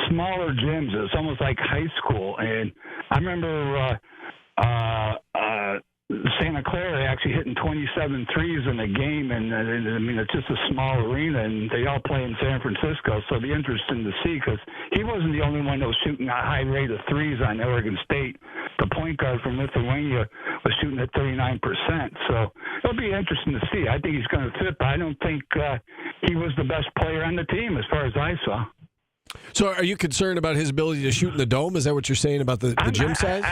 smaller gyms. It's almost like high school. And I remember Santa Clara actually hitting 27 threes in a game, and it's just a small arena, and they all play in San Francisco, so it'll be interesting to see because he wasn't the only one that was shooting a high rate of threes on Oregon State. The point guard from Lithuania was shooting at 39%, so it'll be interesting to see. I think he's going to fit, but I don't think he was the best player on the team as far as I saw. So are you concerned about his ability to shoot in the dome? Is that what you're saying about the gym size?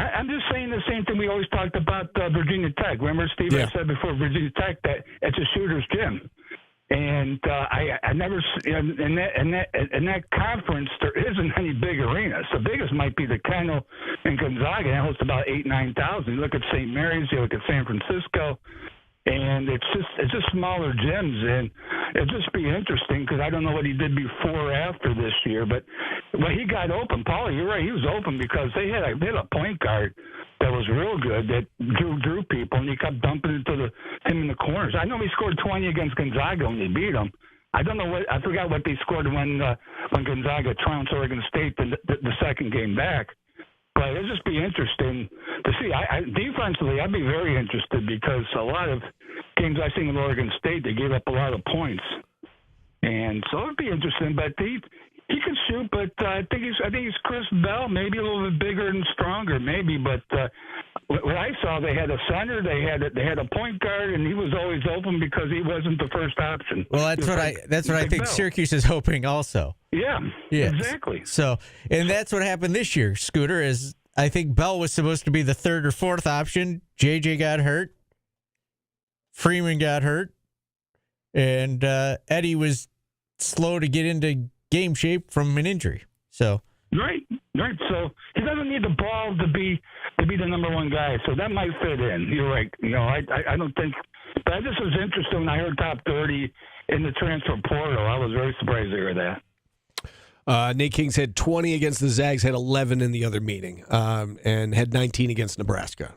I'm just saying the same thing we always talked about Virginia Tech. Remember, Steve, I said before Virginia Tech that it's a shooter's gym. And I never in that conference there isn't any big arenas. The biggest might be the Kennel in Gonzaga. That hosts about 8,000-9,000. You look at St. Mary's, you look at San Francisco, and it's just smaller gyms. And it'll just be interesting because I don't know what he did before or after this year. But when he got open, Paulie, you're right, he was open because they had a point guard that was real good, that drew people, and he kept dumping into him in the corners. I know he scored 20 against Gonzaga when they beat him. I forgot what they scored when Gonzaga trounced Oregon State the second game back. But it'll just be interesting to see. Defensively, I'd be very interested because a lot of games I've seen with Oregon State, they gave up a lot of points. And so it'd be interesting. But he can shoot, but I think he's Chris Bell, maybe a little bit bigger and stronger, maybe. But what I saw, they had a center, they had a point guard, and he was always open because he wasn't the first option. Well, that's what I think Bell. Syracuse is hoping also. Yeah, Yes. exactly. So, and that's what happened this year, Scooter, is I think Bell was supposed to be the third or fourth option. JJ got hurt. Freeman got hurt. And Eddie was slow to get into game shape from an injury. So Right. So he doesn't need the ball to be the number one guy. So that might fit in. You're right. I don't think. But this was interesting when I heard top 30 in the transfer portal. I was very surprised to hear that. Nate Kingz had 20 against the Zags, had 11 in the other meeting, and had 19 against Nebraska.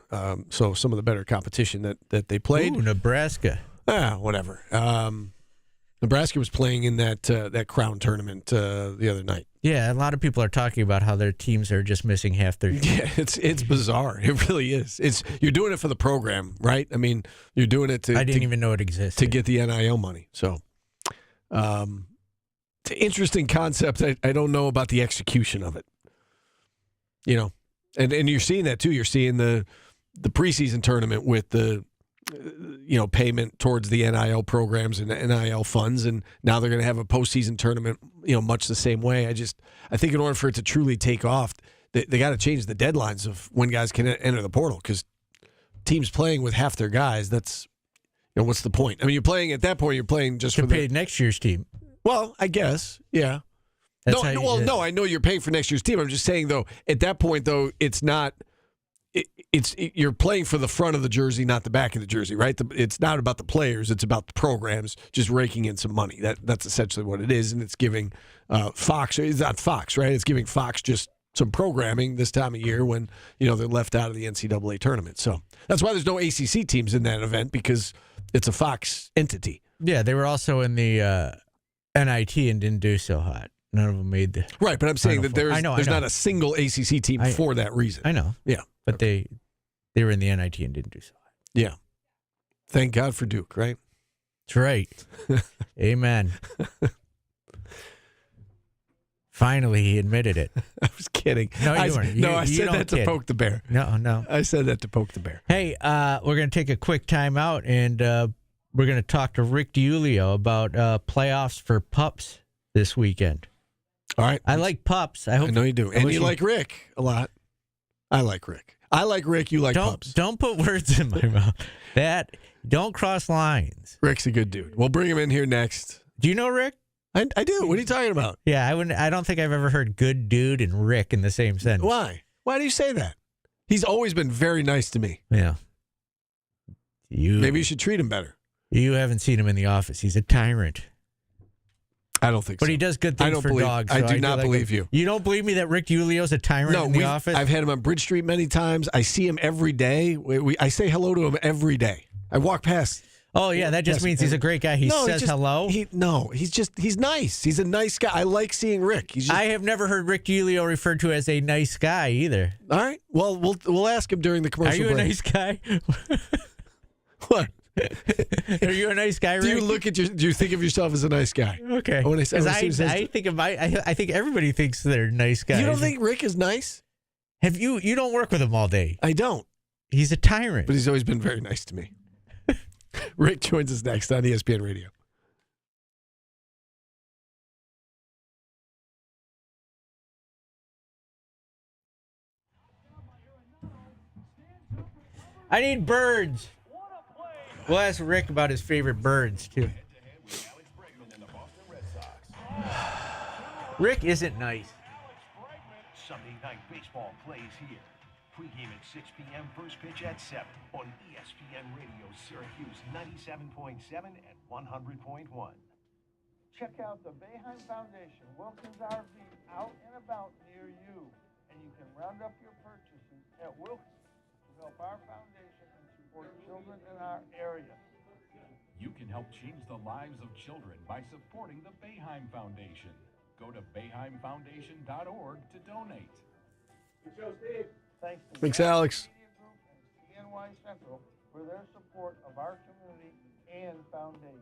So some of the better competition that they played. Ooh, Nebraska. Whatever. Nebraska was playing in that Crown tournament the other night. Yeah, a lot of people are talking about how their teams are just missing half their. Yeah, it's bizarre. It really is. You're doing it for the program, right? I mean, you're doing it to. I didn't even know it existed to get the NIL money. So, it's an interesting concept. I don't know about the execution of it. And you're seeing that too. You're seeing the preseason tournament with the payment towards the NIL programs and the NIL funds, and now they're going to have a postseason tournament, much the same way. I think in order for it to truly take off, they got to change the deadlines of when guys can enter the portal, because teams playing with half their guys, that's, what's the point? I mean, at that point, you're playing just to for pay next year's team. Well, I guess, yeah. No, I know you're paying for next year's team. I'm just saying, though, at that point, though, it's not. You're playing for the front of the jersey, not the back of the jersey, right? It's not about the players; it's about the programs just raking in some money. That's essentially what it is, and it's giving Fox. It's not Fox, right? It's giving Fox just some programming this time of year when they're left out of the NCAA tournament. So that's why there's no ACC teams in that event, because it's a Fox entity. Yeah, they were also in the NIT and didn't do so hot. None of them made the right. But I'm saying that there's I know. not a single ACC team for that reason. I know. Yeah. But they were in the NIT and didn't do so hot. Yeah. Thank God for Duke, right? That's right. Amen. Finally, he admitted it. I was kidding. No, you weren't. I said that to poke the bear. No. I said that to poke the bear. Hey, we're going to take a quick time out, and we're going to talk to Rick DiUlio about playoffs for pups this weekend. All right. I like pups. I know you do. And you like Rick a lot. I like Rick. I like Rick. You like pups. Don't put words in my mouth. Don't cross lines. Rick's a good dude. We'll bring him in here next. Do you know Rick? I do. What are you talking about? Yeah, I don't think I've ever heard good dude and Rick in the same sentence. Why? Why do you say that? He's always been very nice to me. Yeah. Maybe you should treat him better. You haven't seen him in the office. He's a tyrant. I don't think so. But he does good things for dogs. I do not believe you. You don't believe me that Rick DiUlio's a tyrant in the office? I've had him on Bridge Street many times. I see him every day. I say hello to him every day. I walk past. Oh, yeah, that just means he's a great guy. He says hello? He's nice. He's a nice guy. I like seeing Rick. I have never heard Rick DiUlio referred to as a nice guy either. All right. Well, we'll ask him during the commercial break. Are you a nice guy? What? Are you a nice guy, Rick? Do you think of yourself as a nice guy? Okay. I think everybody thinks they're nice guys. You don't think Rick is nice? You don't work with him all day. I don't. He's a tyrant. But he's always been very nice to me. Rick joins us next on ESPN Radio. I need birds. We'll ask Rick about his favorite birds, too. Rick isn't nice. Sunday night baseball plays here. Pre-game at 6 p.m., first pitch at 7 on ESPN Radio, Syracuse 97.7 and 100.1. Check out the Boeheim Foundation, Wilkins RV, out and about near you. And you can round up your purchases at Wilkins to help our foundation and support children in our area. You can help change the lives of children by supporting the Boeheim Foundation. Go to BoeheimFoundation.org to donate. Good show, Steve. Thanks, Alex. And CNY Central for their support of our community and foundation.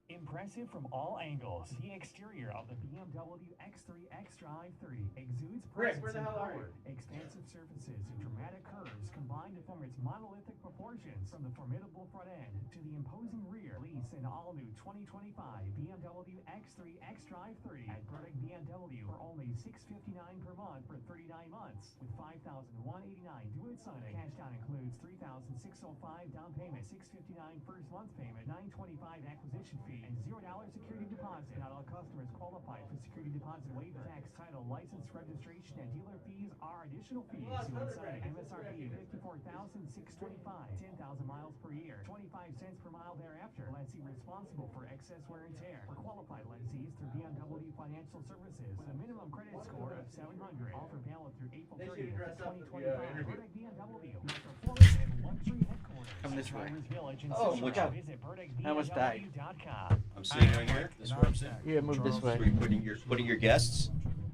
Impressive from all angles, the exterior of the BMW X3 xDrive 30 exudes presence and power. Expansive surfaces and dramatic curves combine to form its monolithic proportions. From the formidable front end to the imposing rear, lease an all-new 2025 BMW X3 xDrive 30 at Burdick BMW for only $659 per month for 39 months. With $5,189 due at signing. Cash down includes $3,605 down payment, $659 first month payment, $925 acquisition fee, and $0 security deposit. Not all customers qualify for security deposit waiver. Tax, title, license, registration, and dealer fees are additional fees. MSRP $54,625, 10,000 miles per year, 25 cents per mile thereafter. Lessee responsible for excess wear and tear. For qualified lessees through BMW Financial Services with a minimum credit score of 700. Offer valid through April 30th, 2025. Burdick BMW, your performance and luxury headquarters. Come this way. Village in Oh, Cicero. look out. Visit I almost died. BurdickBMW.com. I'm sitting right here. This is where I'm sitting. Yeah, move this way. So you're putting your guests.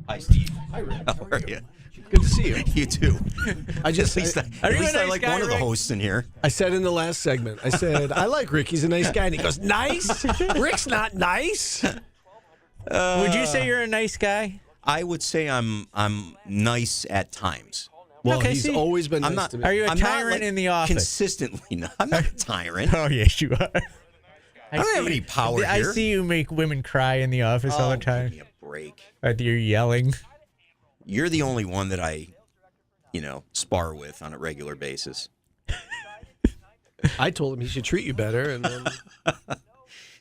Hi, Steve. Hi, Rick. How are you? Good to see you. You too. I just at least I like one of the hosts in here. I said in the last segment, I said, I like Rick. He's a nice guy. And he goes, nice? Rick's not nice. Would you say you're a nice guy? I would say I'm nice at times. Well, he's always been nice to me. Are you a I'm tyrant not, like, in the office? Consistently. No, I'm not a tyrant. Oh, yes, you are. I don't have any power here. I see you make women cry in the office all the time. Give me a break. You're yelling. You're the only one that I, spar with on a regular basis. I told him he should treat you better. And then...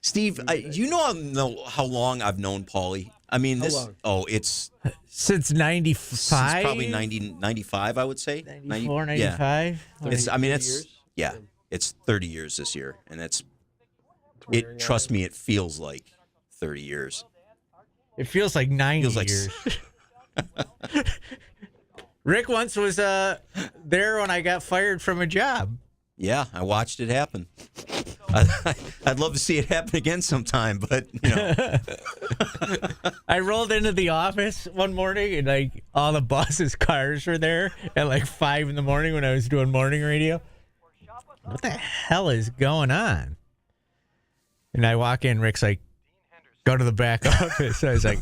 Steve, do you know how long I've known Paulie? I mean, it's... Since 95? Since probably 95, I would say. 94, 95? Yeah. It's 30 years this year. And trust me, it feels like 30 years. It feels like 90 years. Rick once was there when I got fired from a job. Yeah, I watched it happen. I'd love to see it happen again sometime, but I rolled into the office one morning and all the boss's cars were there at 5 in the morning when I was doing morning radio. What the hell is going on? And I walk in, Rick's like, go to the back office. I was like,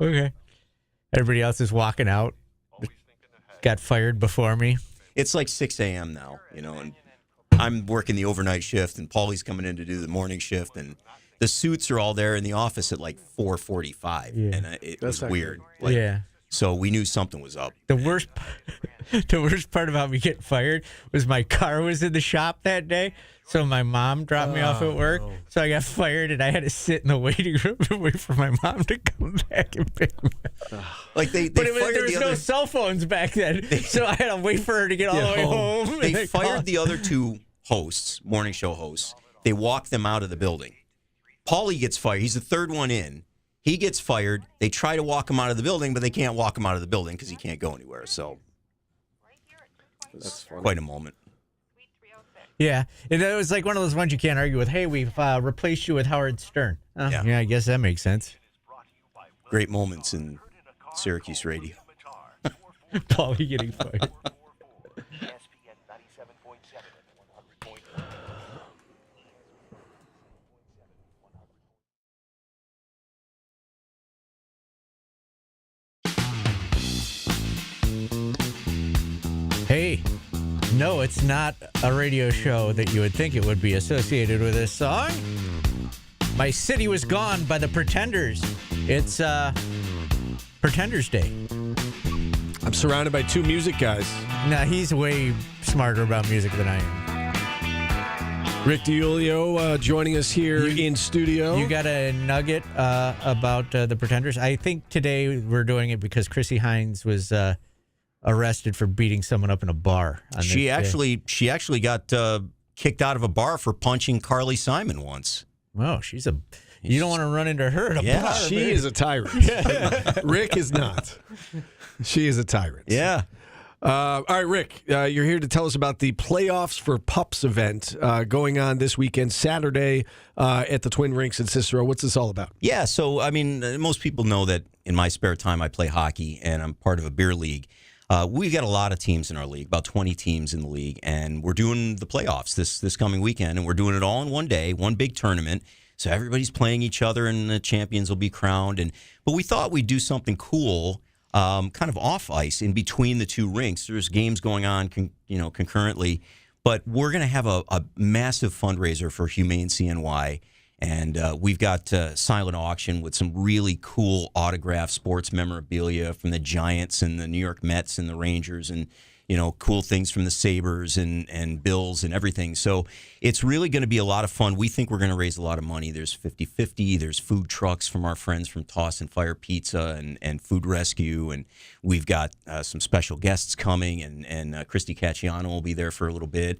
okay. Everybody else is walking out. Got fired before me. It's like 6 a.m. now, and I'm working the overnight shift, and Paulie's coming in to do the morning shift, and the suits are all there in the office at 4:45, and it was weird. So we knew something was up. The worst part about me getting fired was my car was in the shop that day, so my mom dropped me off at work. No. So I got fired, and I had to sit in the waiting room to wait for my mom to come back and pick me up. There was no cell phones back then, so I had to wait for her to get all the way home. They fired the other two hosts, morning show hosts. They walked them out of the building. Paulie gets fired. He's the third one in. He gets fired. They try to walk him out of the building, but they can't walk him out of the building because he can't go anywhere. So that's quite a moment. Yeah, and it was like one of those ones you can't argue with. Hey, we've replaced you with Howard Stern. Yeah, I guess that makes sense. Great moments in Syracuse radio. Paulie getting fired. Hey, no, it's not a radio show that you would think it would be associated with this song. My City Was Gone by the Pretenders. It's Pretenders Day. I'm surrounded by two music guys. Nah, he's way smarter about music than I am. Rick DiUlio joining us here in studio. You got a nugget about the Pretenders? I think today we're doing it because Chrissy Hines was... arrested for beating someone up in a bar. She actually got kicked out of a bar for punching Carly Simon once. Oh, you don't want to run into her at a bar. She is a tyrant. Rick is not. She is a tyrant. Yeah. All right, Rick, you're here to tell us about the Playoffs for Pups event going on this weekend, Saturday, at the Twin Rinks in Cicero. What's this all about? Yeah, so, I mean, most people know that in my spare time I play hockey, and I'm part of a beer league. We've got a lot of teams in our league, about 20 teams in the league, and we're doing the playoffs this coming weekend, and we're doing it all in one day, one big tournament. So everybody's playing each other, and the champions will be crowned. But we thought we'd do something cool, kind of off ice in between the two rinks. There's games going on, concurrently. But we're going to have a massive fundraiser for Humane CNY. And we've got silent auction with some really cool autographed sports memorabilia from the Giants and the New York Mets and the Rangers, and cool things from the Sabres and Bills and everything. So it's really going to be a lot of fun. We think we're going to raise a lot of money. There's 50-50. There's food trucks from our friends from Toss and Fire Pizza and Food Rescue. And we've got some special guests coming, and Christy Cacciano will be there for a little bit.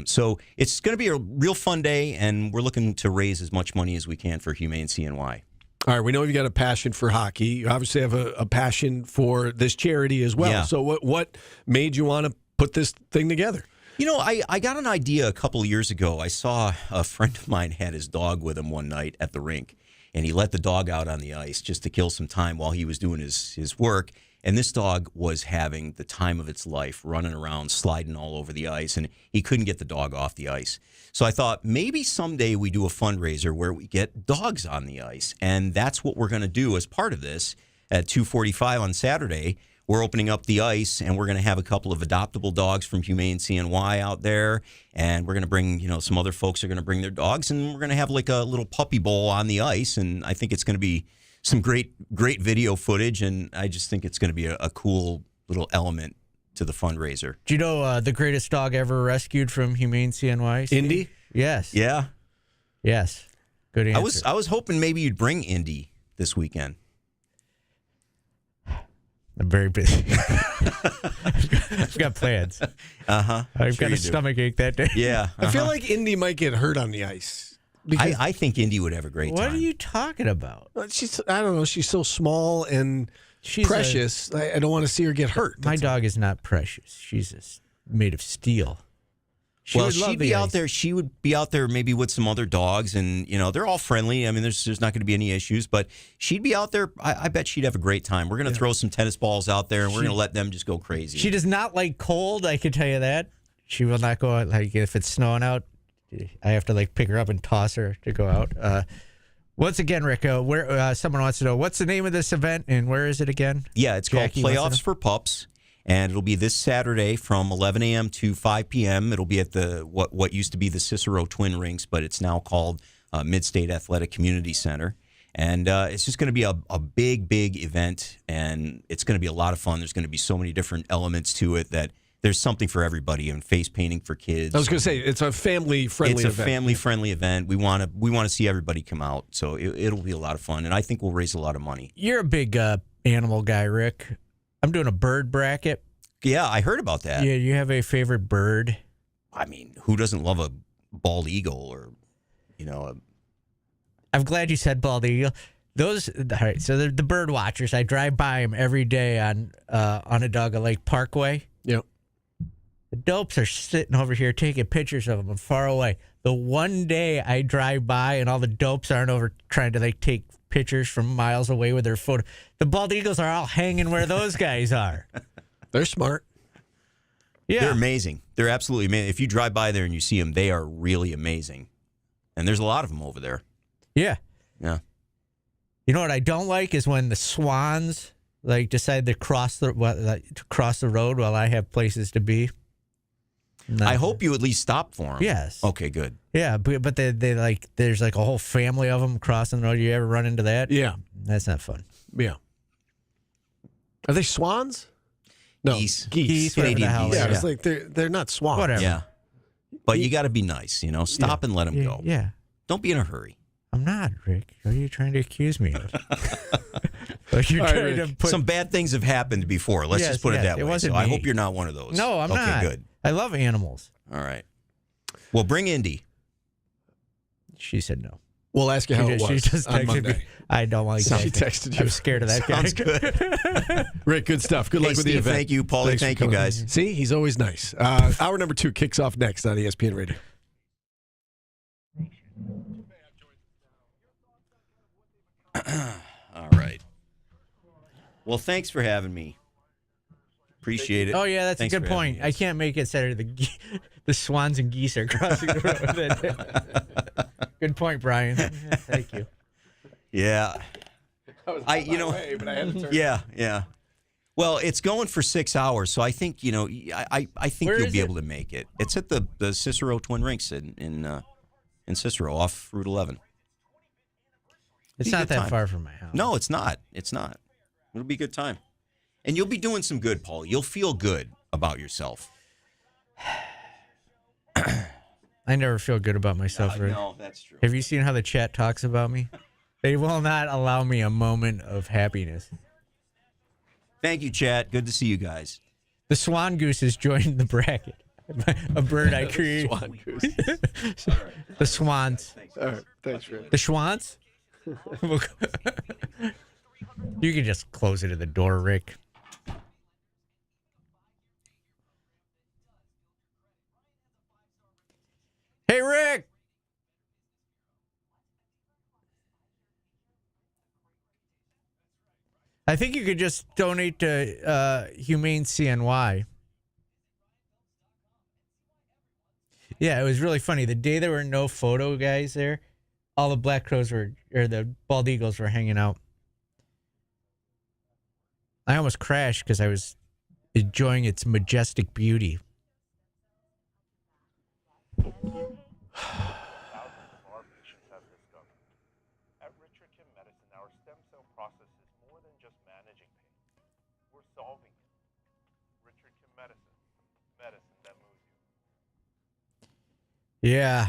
So it's going to be a real fun day, and we're looking to raise as much money as we can for Humane CNY. All right, we know you've got a passion for hockey. You obviously have a passion for this charity as well. Yeah. So what made you want to put this thing together? I got an idea a couple of years ago. I saw a friend of mine had his dog with him one night at the rink, and he let the dog out on the ice just to kill some time while he was doing his work. And this dog was having the time of its life, running around, sliding all over the ice, and he couldn't get the dog off the ice. So I thought maybe someday we do a fundraiser where we get dogs on the ice, and that's what we're going to do as part of this at 2:45 on Saturday. We're opening up the ice, and we're going to have a couple of adoptable dogs from Humane CNY out there, and we're going to bring, some other folks are going to bring their dogs, and we're going to have like a little puppy bowl on the ice, and I think it's going to be some great video footage, and I just think it's going to be a cool little element to the fundraiser. Do you know the greatest dog ever rescued from Humane CNY? Steve? Indy? Yes. Yeah. Yes. Good answer. I was hoping maybe you'd bring Indy this weekend. I'm very busy. I've got plans. I've got a stomach ache that day. Yeah. I feel like Indy might get hurt on the ice. I think Indy would have a great time. What are you talking about? I don't know. She's so small and precious. I don't want to see her get hurt. My dog is not precious. She's made of steel. She'd be out there. She would be out there maybe with some other dogs, and they're all friendly. I mean, there's not going to be any issues, but she'd be out there. I bet she'd have a great time. We're going to throw some tennis balls out there, and we're going to let them just go crazy. She does not like cold. I can tell you that. She will not go out. Like if it's snowing out, I have to pick her up and toss her to go out. Once again, Rick, where someone wants to know what's the name of this event and where is it again? Yeah, it's called Playoffs for Pups. And it'll be this Saturday from 11 a.m. to 5 p.m. It'll be at the what used to be the Cicero Twin Rinks, but it's now called Mid-State Athletic Community Center. And it's just going to be a big, big event, and it's going to be a lot of fun. There's going to be so many different elements to it that there's something for everybody. And face painting for kids. I was going to say it's a family-friendly event. It's a family-friendly event. We want to see everybody come out, so it'll be a lot of fun, and I think we'll raise a lot of money. You're a big animal guy, Rick. I'm doing a bird bracket. Yeah, I heard about that. Yeah, you have a favorite bird? I mean, who doesn't love a bald eagle or, I'm glad you said bald eagle. All right, so the bird watchers, I drive by them every day on Onondaga Lake Parkway. Yep. The dopes are sitting over here taking pictures of them far away. The one day I drive by and all the dopes aren't over trying to take pictures from miles away with their photo. The bald eagles are all hanging where those guys are. They're smart. Yeah. They're amazing. They're absolutely amazing. If you drive by there and you see them, they are really amazing. And there's a lot of them over there. Yeah. Yeah. You know what I don't like is when the swans decide to cross the road while I have places to be. No. I hope you at least stop for them. Yes. Okay, good. Yeah, but they there's a whole family of them crossing the road. You ever run into that? Yeah. That's not fun. Yeah. Are they swans? No, geese. Whatever the hell. Yeah, it's they're not swans. Whatever. Yeah. But you got to be nice, Stop and let them go. Yeah. Don't be in a hurry. I'm not, Rick. What are you trying to accuse me of? You're trying to put... Some bad things have happened before. Let's just put it that way. So I hope you're not one of those. No, I'm not. Okay, good. I love animals. All right. Well, bring Indy. She said no. We'll ask you how it was. She just on texted Monday. me. I don't like that. She texted you. I'm scared of that guy. Sounds good. Rick, good stuff. Good luck with the Steve, event. thank you. Paulie, thank you, guys. See, he's always nice. Hour number 2 kicks off next on ESPN Radio. All right. Well, thanks for having me. Appreciate it. Oh, yeah, that's Thanks a good for having point. me. I can't make it Saturday. The swans and geese are crossing the road. Good point, Brian. Thank you. Yeah. Way, but I had to turn. Yeah. Well, it's going for 6 hours, so I think I think Where you'll is be it? able to make it. It's at the Cicero Twin Rinks in Cicero off Route 11. It's Be a not good that time. far from my house. No, it's not. It's not. It'll be a good time, and you'll be doing some good, Paul. You'll feel good about yourself. I never feel good about myself, Rick. No, that's true. Have you seen how the chat talks about me? They will not allow me a moment of happiness. Thank you, chat. Good to see you guys. The Swan Goose has joined the bracket. A bird I created. Swan Goose. The Swans. All right. Thanks, Rick. The Schwans? You can just close it at the door, Rick. Hey, Rick! I think you could just donate to Humane CNY. Yeah, it was really funny. The day there were no photo guys there, all the black crows the bald eagles were hanging out. I almost crashed because I was enjoying its majestic beauty. At Richard Kim Medicine, our stem cell process is more than just managing pain. We're solving it. Richard Kim Medicine. Medicine that moves you. Yeah.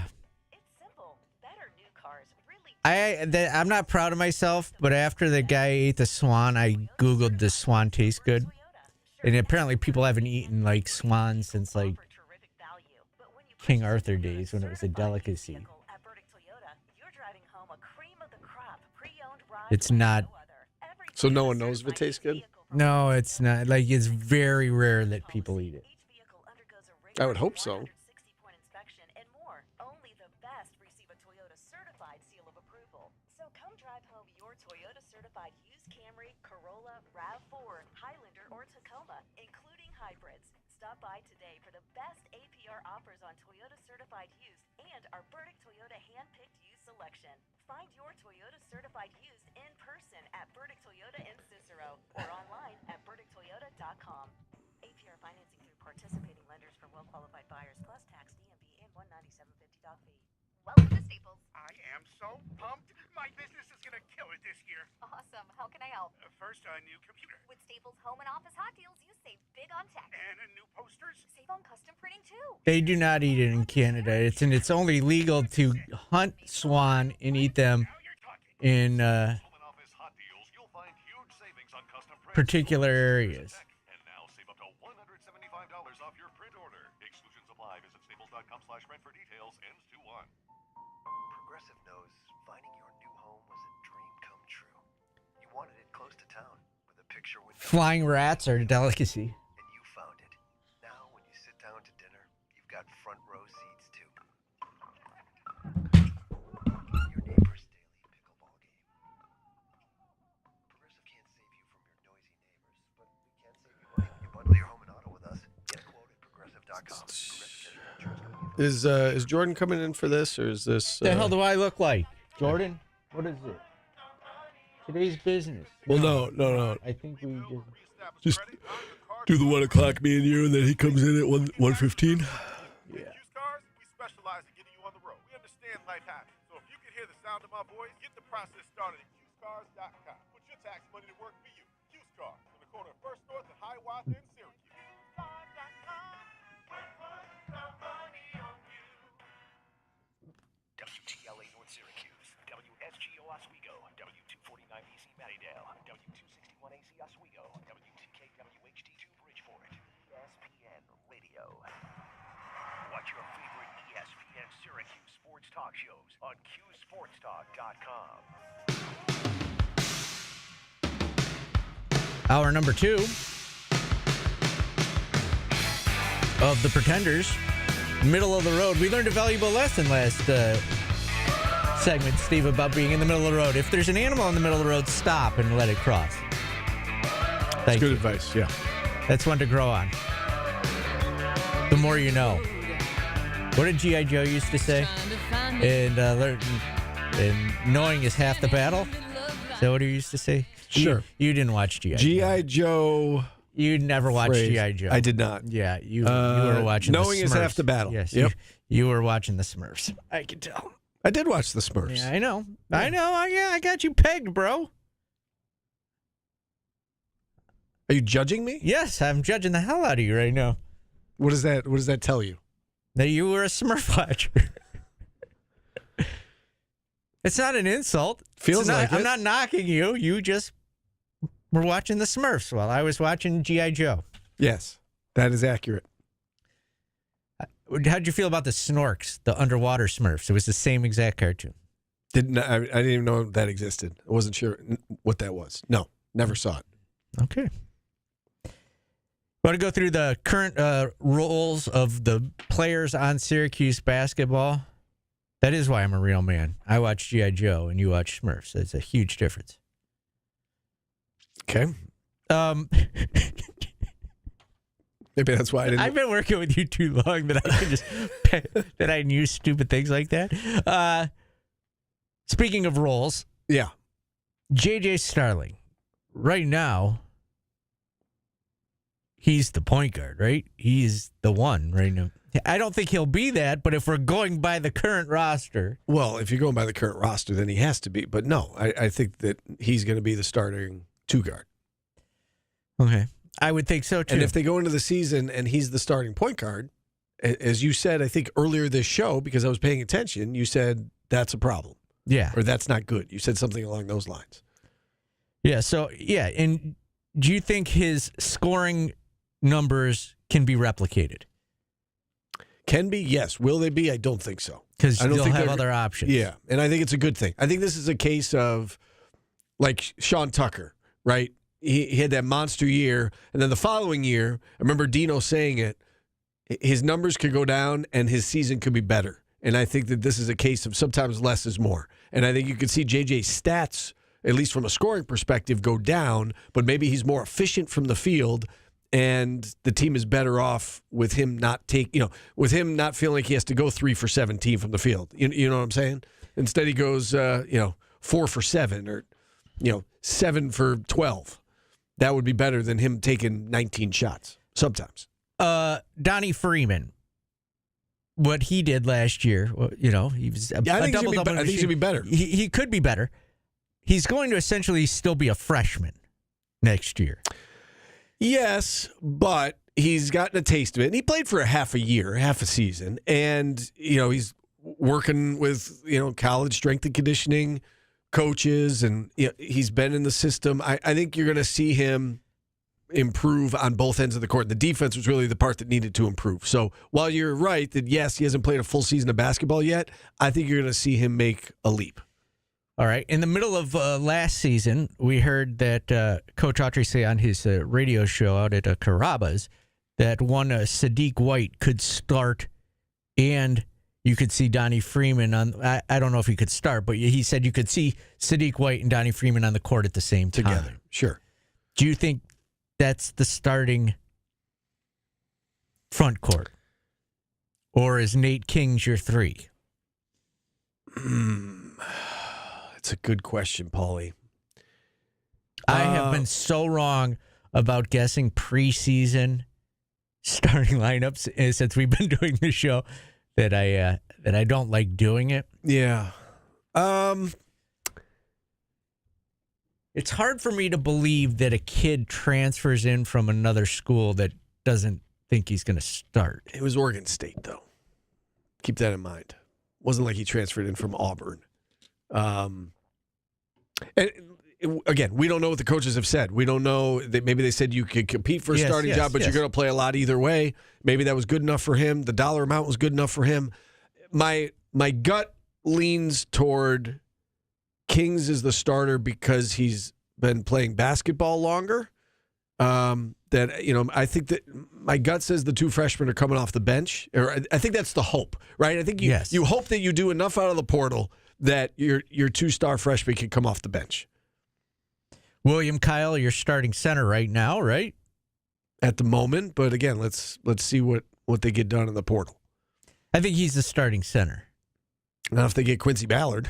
It's simple. Better new cars. Really. I'm not proud of myself, but after the guy ate the swan, I Googled does swan taste good? And apparently people haven't eaten like swan since like King Arthur days when it was a delicacy. It's not. So no one knows if it tastes good? No, it's not. Like, it's very rare that people eat it. I would hope so. Only the best receive a Toyota certified seal of approval. So come drive home your Toyota certified used Camry, Corolla, RAV4, Highlander, or Tacoma, including hybrids. Stop by today for the best APR offers on Toyota certified used and our Burdick Toyota hand-picked used selection. Find your Toyota certified used in person at Burdick Toyota in Cicero or online at burdicktoyota.com. APR financing through participating lenders for well-qualified buyers plus tax, DMV, and $197.50 fee. Welcome to Staples. I am so pumped. My business is going to kill it this year. Awesome. How can I help? First, a new computer. With Staples Home and Office Hot Deals, you save big on tech. And new posters. Save on custom printing, too. They do not eat it in Canada. It's only legal to hunt swan and eat them in particular areas. And now save up to $175 off your print order. Exclusions apply. Visit staples.com/rent for details. Ends 2/1. Progressive knows finding your new home was a dream come true. You wanted it close to town with a picture window. Flying rats are a delicacy. And you found it. Now when you sit down to dinner, you've got front row seats too. Your neighbor's daily pickleball game. Progressive can't save you from your noisy neighbors, but we can save you money when you bundle your home and auto with us. Get a quote at progressive.com. Is Jordan coming in for this, or is this? The hell do I look like? Jordan? What is it? Today's business. Well, no. I think we Just do the 1 o'clock, me and you, and then he comes in at 1:15. Yeah. Used cars, we specialize in getting you on the road. We understand life happens. So if you can hear the sound of my voice, get the process started at usedcars.com. Put your tax money to work for you. Used Cars on the corner of First North and Hiawatha in Syracuse. WTLA North Syracuse, WSGO Oswego, W249BC Mattydale, W261AC Oswego, W2KWHD2 Bridgeport, ESPN Radio. Watch your favorite ESPN Syracuse sports talk shows on QSportsTalk.com. Hour number 2 of The Pretenders. Middle of the road. We learned a valuable lesson last segment, Steve, about being in the middle of the road. If there's an animal in the middle of the road, stop and let it cross. That's good advice, yeah. That's one to grow on. The more you know. What did G.I. Joe used to say? And knowing is half the battle. Is that what he used to say? Sure. You didn't watch G.I. Joe. G.I. Joe. You never watched G.I. Joe. I did not. Yeah, you were watching Knowing the Smurfs. is half the battle. Yes, Yep. you were watching the Smurfs. I can tell. I did watch the Smurfs. Yeah, I know. I got you pegged, bro. Are you judging me? Yes, I'm judging the hell out of you right now. What does that tell you? That you were a Smurf watcher. It's not an insult. Feels like it. I'm not knocking you. You just were watching the Smurfs while I was watching G.I. Joe. Yes, that is accurate. How'd you feel about the Snorks, the underwater Smurfs? It was the same exact cartoon. I didn't even know that existed. I wasn't sure what that was. No, never saw it. Okay. Want to go through the current roles of the players on Syracuse basketball? That is why I'm a real man. I watch G.I. Joe and you watch Smurfs. It's a huge difference. Okay. Maybe that's why I didn't. I've been working with you too long that I can just that I knew stupid things like that. Speaking of roles, yeah, J.J. Starling. Right now, he's the point guard, right? He's the one right now. I don't think he'll be that, but if we're going by the current roster. Well, if you're going by the current roster, then he has to be. But no, I think that he's going to be the starting two guard. Okay. I would think so, too. And if they go into the season and he's the starting point guard, as you said, I think earlier this show, because I was paying attention, you said that's a problem. Yeah. Or that's not good. You said something along those lines. Yeah. So, yeah. And do you think his scoring numbers can be replicated? Can be, yes. Will they be? I don't think so. Because they'll have other options. Yeah, and I think it's a good thing. I think this is a case of, like Sean Tucker, right? He had that monster year, and then the following year, I remember Dino saying it, his numbers could go down and his season could be better. And I think that this is a case of sometimes less is more. And I think you could see JJ's stats, at least from a scoring perspective, go down, but maybe he's more efficient from the field. And the team is better off with him not with him not feeling like he has to go 3 for 17 from the field. You know what I'm saying? Instead, he goes, 4 for 7 or, 7 for 12. That would be better than him taking 19 shots sometimes. Donnie Freeman, what he did last year, he was a double-double. I think he's going to be better. He could be better. He's going to essentially still be a freshman next year. Yes, but he's gotten a taste of it. And he played for half a season. And, he's working with, college strength and conditioning coaches. And he's been in the system. I think you're going to see him improve on both ends of the court. The defense was really the part that needed to improve. So while you're right that, yes, he hasn't played a full season of basketball yet, I think you're going to see him make a leap. All right. In the middle of last season, we heard that Coach Autry say on his radio show out at Carrabba's that one Sadiq White could start and you could see Donnie Freeman on. I don't know if he could start, but he said you could see Sadiq White and Donnie Freeman on the court at the same time. Together. Sure. Do you think that's the starting front court? Or is Nate Kingz your 3? That's a good question, Paulie. I have been so wrong about guessing preseason starting lineups since we've been doing this show that I don't like doing it. Yeah. It's hard for me to believe that a kid transfers in from another school that doesn't think he's going to start. It was Oregon State, though. Keep that in mind. Wasn't like he transferred in from Auburn. And again, we don't know what the coaches have said. We don't know that maybe they said you could compete for a starting job, but you're going to play a lot either way. Maybe that was good enough for him. The dollar amount was good enough for him. My gut leans toward Kingz is the starter because he's been playing basketball longer. I think that my gut says the 2 freshmen are coming off the bench. Or I think that's the hope, right? I think you hope that you do enough out of the portal that your 2-star freshman can come off the bench. William Kyle, you're starting center right now, right? At the moment, but again, let's see what they get done in the portal. I think he's the starting center. Not if they get Quincy Ballard.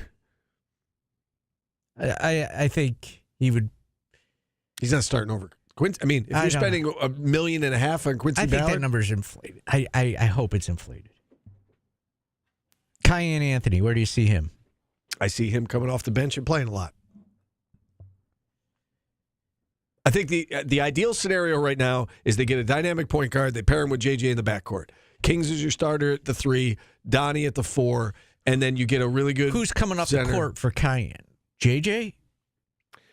I think he would. He's not starting over Quincy. I mean, if you're spending $1.5 million on Quincy I think Ballard, that number's inflated. I hope it's inflated. Cayenne Anthony, where do you see him? I see him coming off the bench and playing a lot. I think the ideal scenario right now is they get a dynamic point guard. They pair him with JJ in the backcourt. Kingz is your starter at the 3, Donnie at the 4, and then you get a really good. Who's coming up center. the court for Cayenne? JJ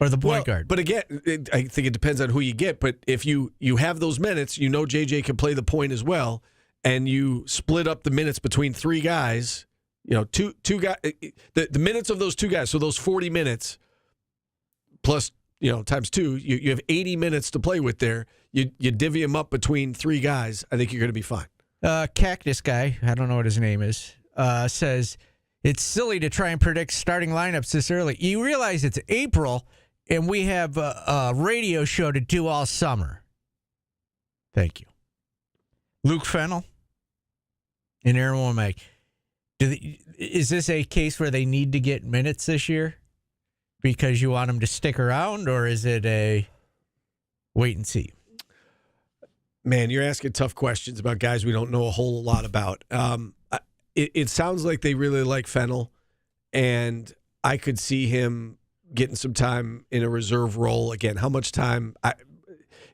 or the point guard? But again, I think it depends on who you get. But if you have those minutes, you know JJ can play the point as well, and you split up the minutes between 3 guys. You know, two guys. The minutes of those 2 guys. So those 40 minutes plus, times 2. You have 80 minutes to play with there. You divvy them up between 3 guys. I think you're going to be fine. Cactus guy, I don't know what his name is, says it's silly to try and predict starting lineups this early. You realize it's April and we have a radio show to do all summer. Thank you. Luke Fennell and Aaron Womack. Is this a case where they need to get minutes this year because you want them to stick around, or is it a wait and see? Man, you're asking tough questions about guys we don't know a whole lot about. It sounds like they really like Fennell, and I could see him getting some time in a reserve role. Again, how much time?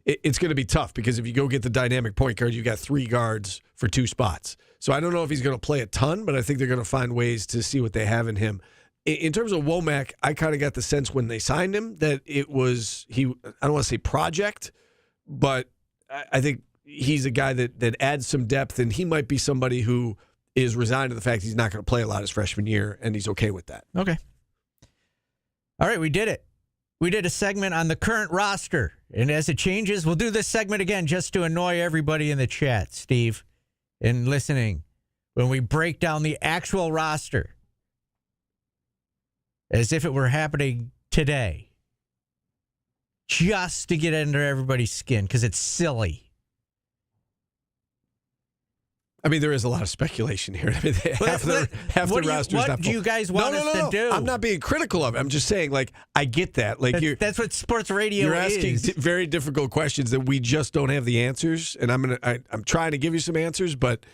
It's going to be tough because if you go get the dynamic point guard, you got 3 guards for 2 spots. So I don't know if he's going to play a ton, but I think they're going to find ways to see what they have in him. In terms of Womack, I kind of got the sense when they signed him that it was I don't want to say project, but I think he's a guy that adds some depth, and he might be somebody who is resigned to the fact he's not going to play a lot his freshman year, and he's okay with that. Okay. All right, we did it. We did a segment on the current roster, and as it changes, we'll do this segment again just to annoy everybody in the chat, Steve, and listening, when we break down the actual roster as if it were happening today, just to get under everybody's skin, because it's silly. I mean, there is a lot of speculation here. I mean, half the roster is not full. What do you guys want us to do? I'm not being critical of it. I'm just saying, I get that. That's what sports radio is. You're asking very difficult questions that we just don't have the answers, and I'm trying to give you some answers, but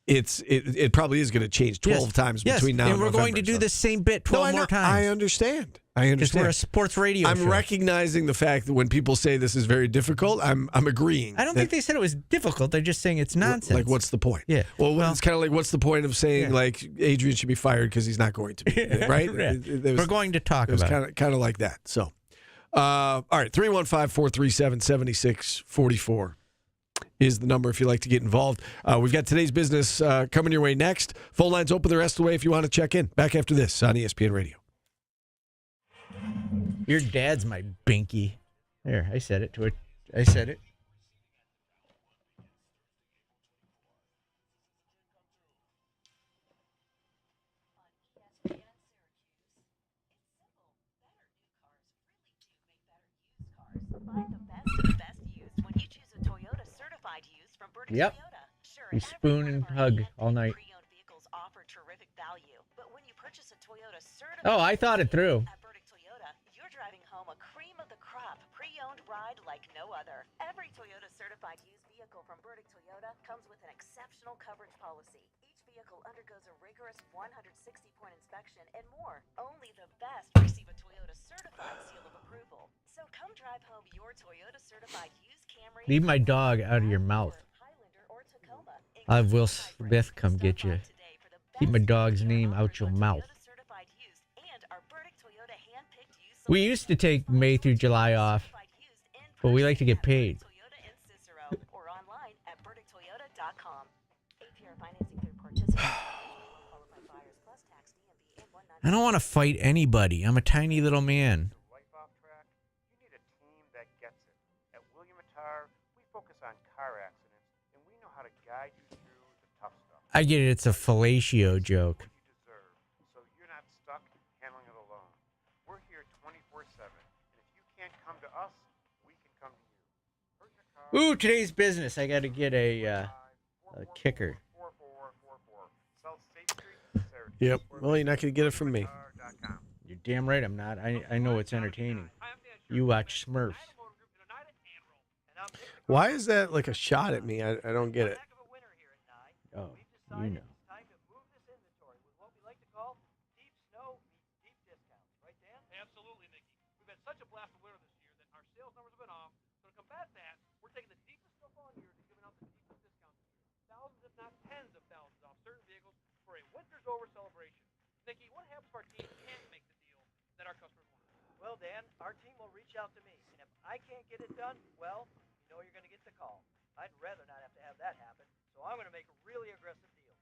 it probably is going to change 12 times between now and November. And we're going to do the same bit 12 more times. I understand. Because we're a sports radio show. I'm recognizing the fact that when people say this is very difficult, I'm agreeing. I don't think they said it was difficult. They're just saying it's nonsense. Like, what's the point? Yeah. Well, it's kind of like, what's the point of saying, Adrian should be fired because he's not going to be, right? We're going to talk about it. It was kind of like that. So, all right, 315-437-7644 is the number if you'd like to get involved. We've got today's business coming your way next. Phone lines open the rest of the way if you want to check in. Back after this on ESPN Radio. Your dad's my binky. There, I said it to it. I said it. Find the best of the best used when you choose a Toyota certified used from Burdick Yep. Toyota. Sure, We spoon and hug all night. pre-owned vehicles offer terrific value, but when you purchase a Toyota certified Oh, I thought it through. at Burdick Toyota, you're driving home a cream of the crop pre-owned ride like no other. Every Toyota certified used vehicle from Burdick Toyota comes with an exceptional coverage policy. Each vehicle undergoes a rigorous 160-point inspection and more. Only the best receive a Toyota certified seal of approval. So come drive home your Toyota certified used Camry. Leave my dog out of your mouth. I'll have Will Smith come get you. Keep my dog's name out your mouth. We used to take May through July off, but we like to get paid. Or online at burdicktoyota.com. APR financing through participating qualified buyers plus tax DMV and 190. I don't want to fight anybody. I'm a tiny little man. At William Attar, we focus on car accidents, and we know how to guide you through the tough stuff. I get it. It's a fellatio joke. So you're not stuck handling it alone. We're here 24/7, and if you can't come to us, we can come to you. Ooh, today's business. I got to get a kicker. Yep. Well, you're not going to get it from me. You're damn right I'm not. I know it's entertaining. You watch Smurfs. Why is that like a shot at me? I don't get it. Oh, you know. Absolutely, Nikki. We've had such a blast with winter this year that our sales numbers have been off. So to combat that, we're taking the deepest snow all year and giving out the deepest discounts this year. Thousands, if not tens of thousands off certain vehicles for a winter's over celebration. Nikki, what happens if our team can't make the deal that our customers want? Well, Dan, our team will reach out to me. And if I can't get it done, well, you know you're going to get the call. I'd rather not have to have that happen. So I'm going to make a really aggressive deal.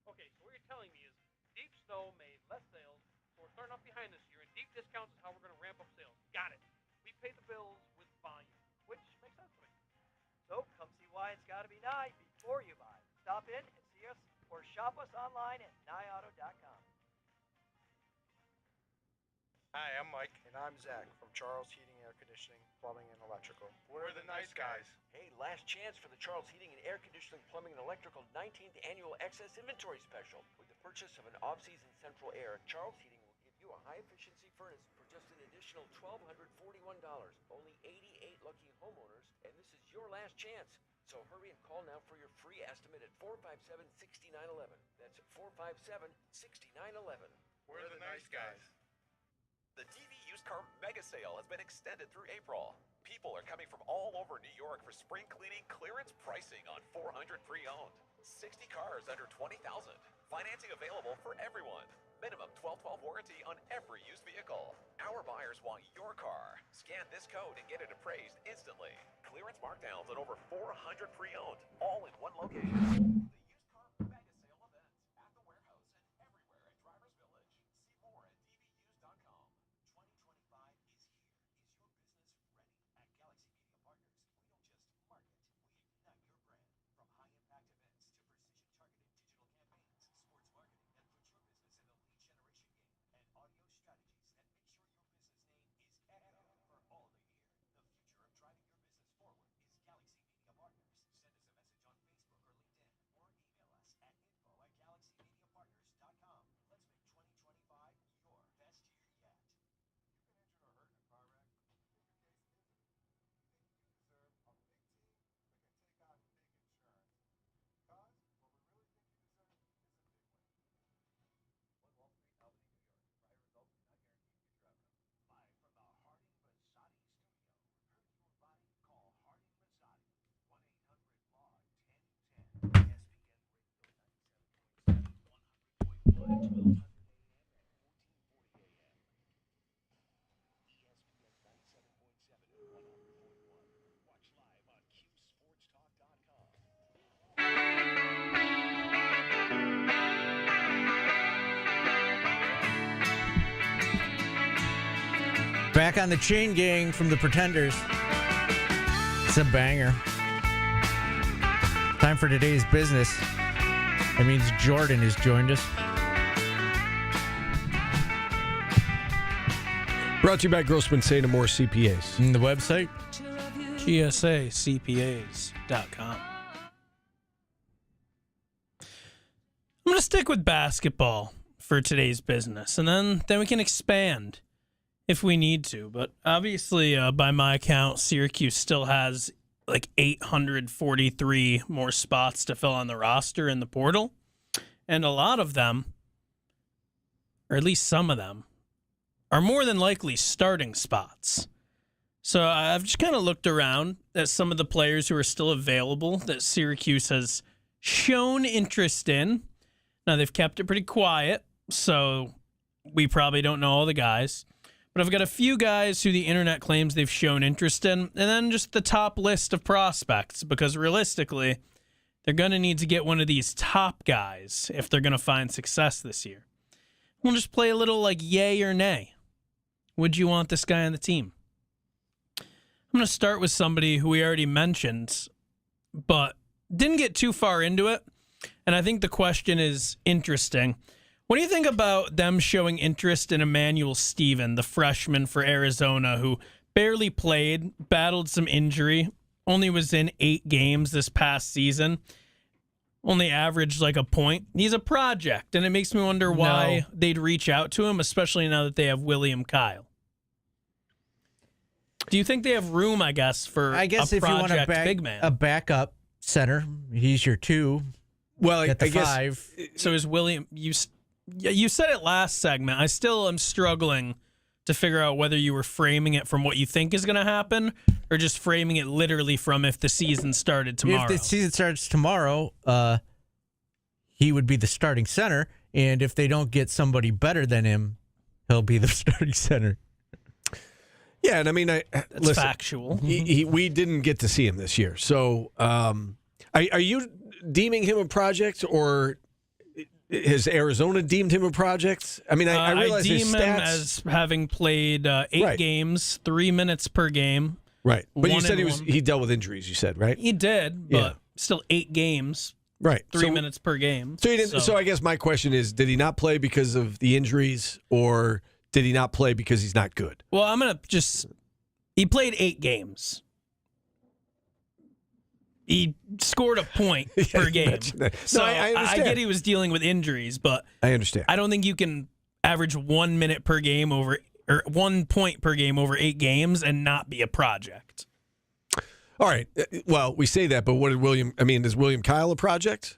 Okay, so what you're telling me is deep snow made less sales, so we're starting off behind this year, and deep discounts is how we're going to ramp up sales. Got it. We pay the bills with volume, which makes sense to me. So come see why it's got to be Nye before you buy. Stop in and see us or shop us online at nyeauto.com. Hi, I'm Mike. And I'm Zach from Charles Heating, Air Conditioning, Plumbing, and Electrical. We're the nice guys. Hey, last chance for the Charles Heating and Air Conditioning, Plumbing, and Electrical 19th Annual Excess Inventory Special. With the purchase of an off-season central air, Charles Heating will give you a high-efficiency furnace for just an additional $1,241. Only 88 lucky homeowners, and this is your last chance. So hurry and call now for your free estimate at 457-6911. That's 457-6911. We're the nice guys. The TV used car mega sale has been extended through April. People are coming from all over New York for spring cleaning clearance pricing on 400 pre-owned. 60 cars under $20,000. Financing available for everyone. Minimum 12/12 warranty on every used vehicle. Our buyers want your car. Scan this code and get it appraised instantly. Clearance markdowns on over 400 pre-owned, all in one location. Back on the Chain Gang from the Pretenders. It's a banger. Time for today's business. That means Jordan has joined us. Brought to you by Grossman Say No More CPAs. And the website? GSACPAs.com. I'm going to stick with basketball for today's business, and then we can expand if we need to. But obviously, by my count, Syracuse still has like 843 more spots to fill on the roster in the portal. And a lot of them, or at least some of them, are more than likely starting spots. So I've just kind of looked around at some of the players who are still available that Syracuse has shown interest in. Now, they've kept it pretty quiet, so we probably don't know all the guys. But I've got a few guys who the internet claims they've shown interest in, and then just the top list of prospects, because realistically, they're going to need to get one of these top guys if they're going to find success this year. We'll just play a little like yay or nay. Would you want this guy on the team? I'm going to start with somebody who we already mentioned, but didn't get too far into it, and I think the question is interesting. What do you think about them showing interest in Emmanuel Steven, the freshman for Arizona, who barely played, battled some injury, only was in 8 games this past season? only averaged like a point. He's a project, and it makes me wonder why they'd reach out to him, especially now that they have William Kyle. Do you think they have room, I guess, for I guess a if you want big man? a backup center, he's your 2. Well, at the I guess 5. So is William? You said it last segment. I still am struggling to figure out whether you were framing it from what you think is going to happen, or just framing it literally from if the season started tomorrow. If the season starts tomorrow, he would be the starting center, and if they don't get somebody better than him, he'll be the starting center. Yeah, and I mean, That's factual. We didn't get to see him this year, so are you deeming him a project, or has Arizona deemed him a project? I mean, I realize deem his him stats as having played 8 games, 3 minutes per game. Right, but you 1 said and 1. he dealt with injuries. You said, right? He did, but still 8 games. Right, 3 minutes per game. So he didn't. So I guess my question is: did he not play because of the injuries, or did he not play because he's not good? Well, I'm gonna he played 8 games. He scored a point per game. So I I get he was dealing with injuries, but I understand. I don't think you can average 1 minute per game or 1 point per game over 8 games and not be a project. All right. Well, we say that, but what did is William Kyle a project?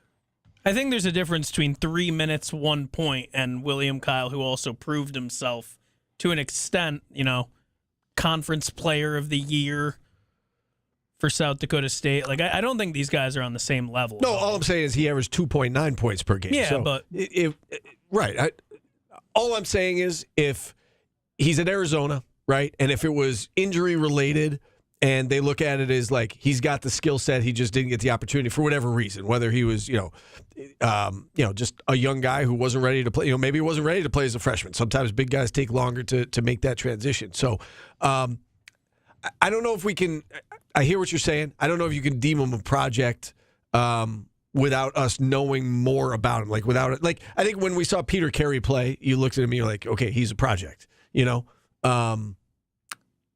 I think there's a difference between 3 minutes, 1 point, and William Kyle, who also proved himself to an extent, conference player of the year for South Dakota State. Like, I don't think these guys are on the same level. No, all I'm saying is he averaged 2.9 points per game. Yeah, so but all I'm saying is if he's at Arizona, right, and if it was injury related, and they look at it as like he's got the skill set, he just didn't get the opportunity for whatever reason, whether he was, just a young guy who wasn't ready to play. Maybe he wasn't ready to play as a freshman. Sometimes big guys take longer to make that transition. So I don't know if we can. I hear what you're saying. I don't know if you can deem him a project without us knowing more about him. Like without it. Like I think when we saw Peter Carey play, you looked at him and you're like, okay, he's a project.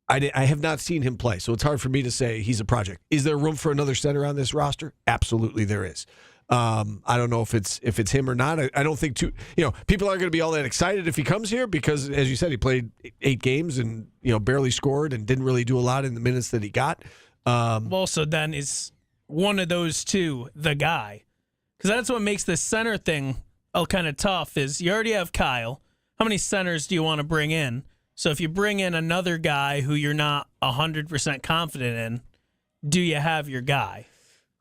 I have not seen him play, so it's hard for me to say he's a project. Is there room for another center on this roster? Absolutely, there is. I don't know if it's him or not. I don't think people aren't going to be all that excited if he comes here because, as you said, he played 8 games and barely scored and didn't really do a lot in the minutes that he got. Well, so then is one of those two the guy? Because that's what makes this center thing kind of tough. Is you already have Kyle. How many centers do you want to bring in? So if you bring in another guy who you're not 100% confident in, do you have your guy?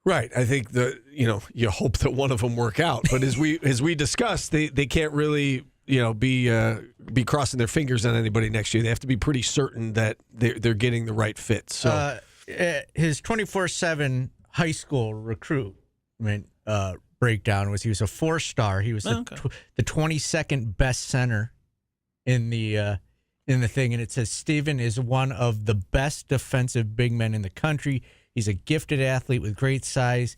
Right. I think you hope that one of them work out. But as we discussed, they can't really be crossing their fingers on anybody next year. They have to be pretty certain that they're getting the right fit. So his 24/7 high school recruitment breakdown was he was a 4-star. He was the 22nd best center in the thing, and it says Steven is one of the best defensive big men in the country. He's a gifted athlete with great size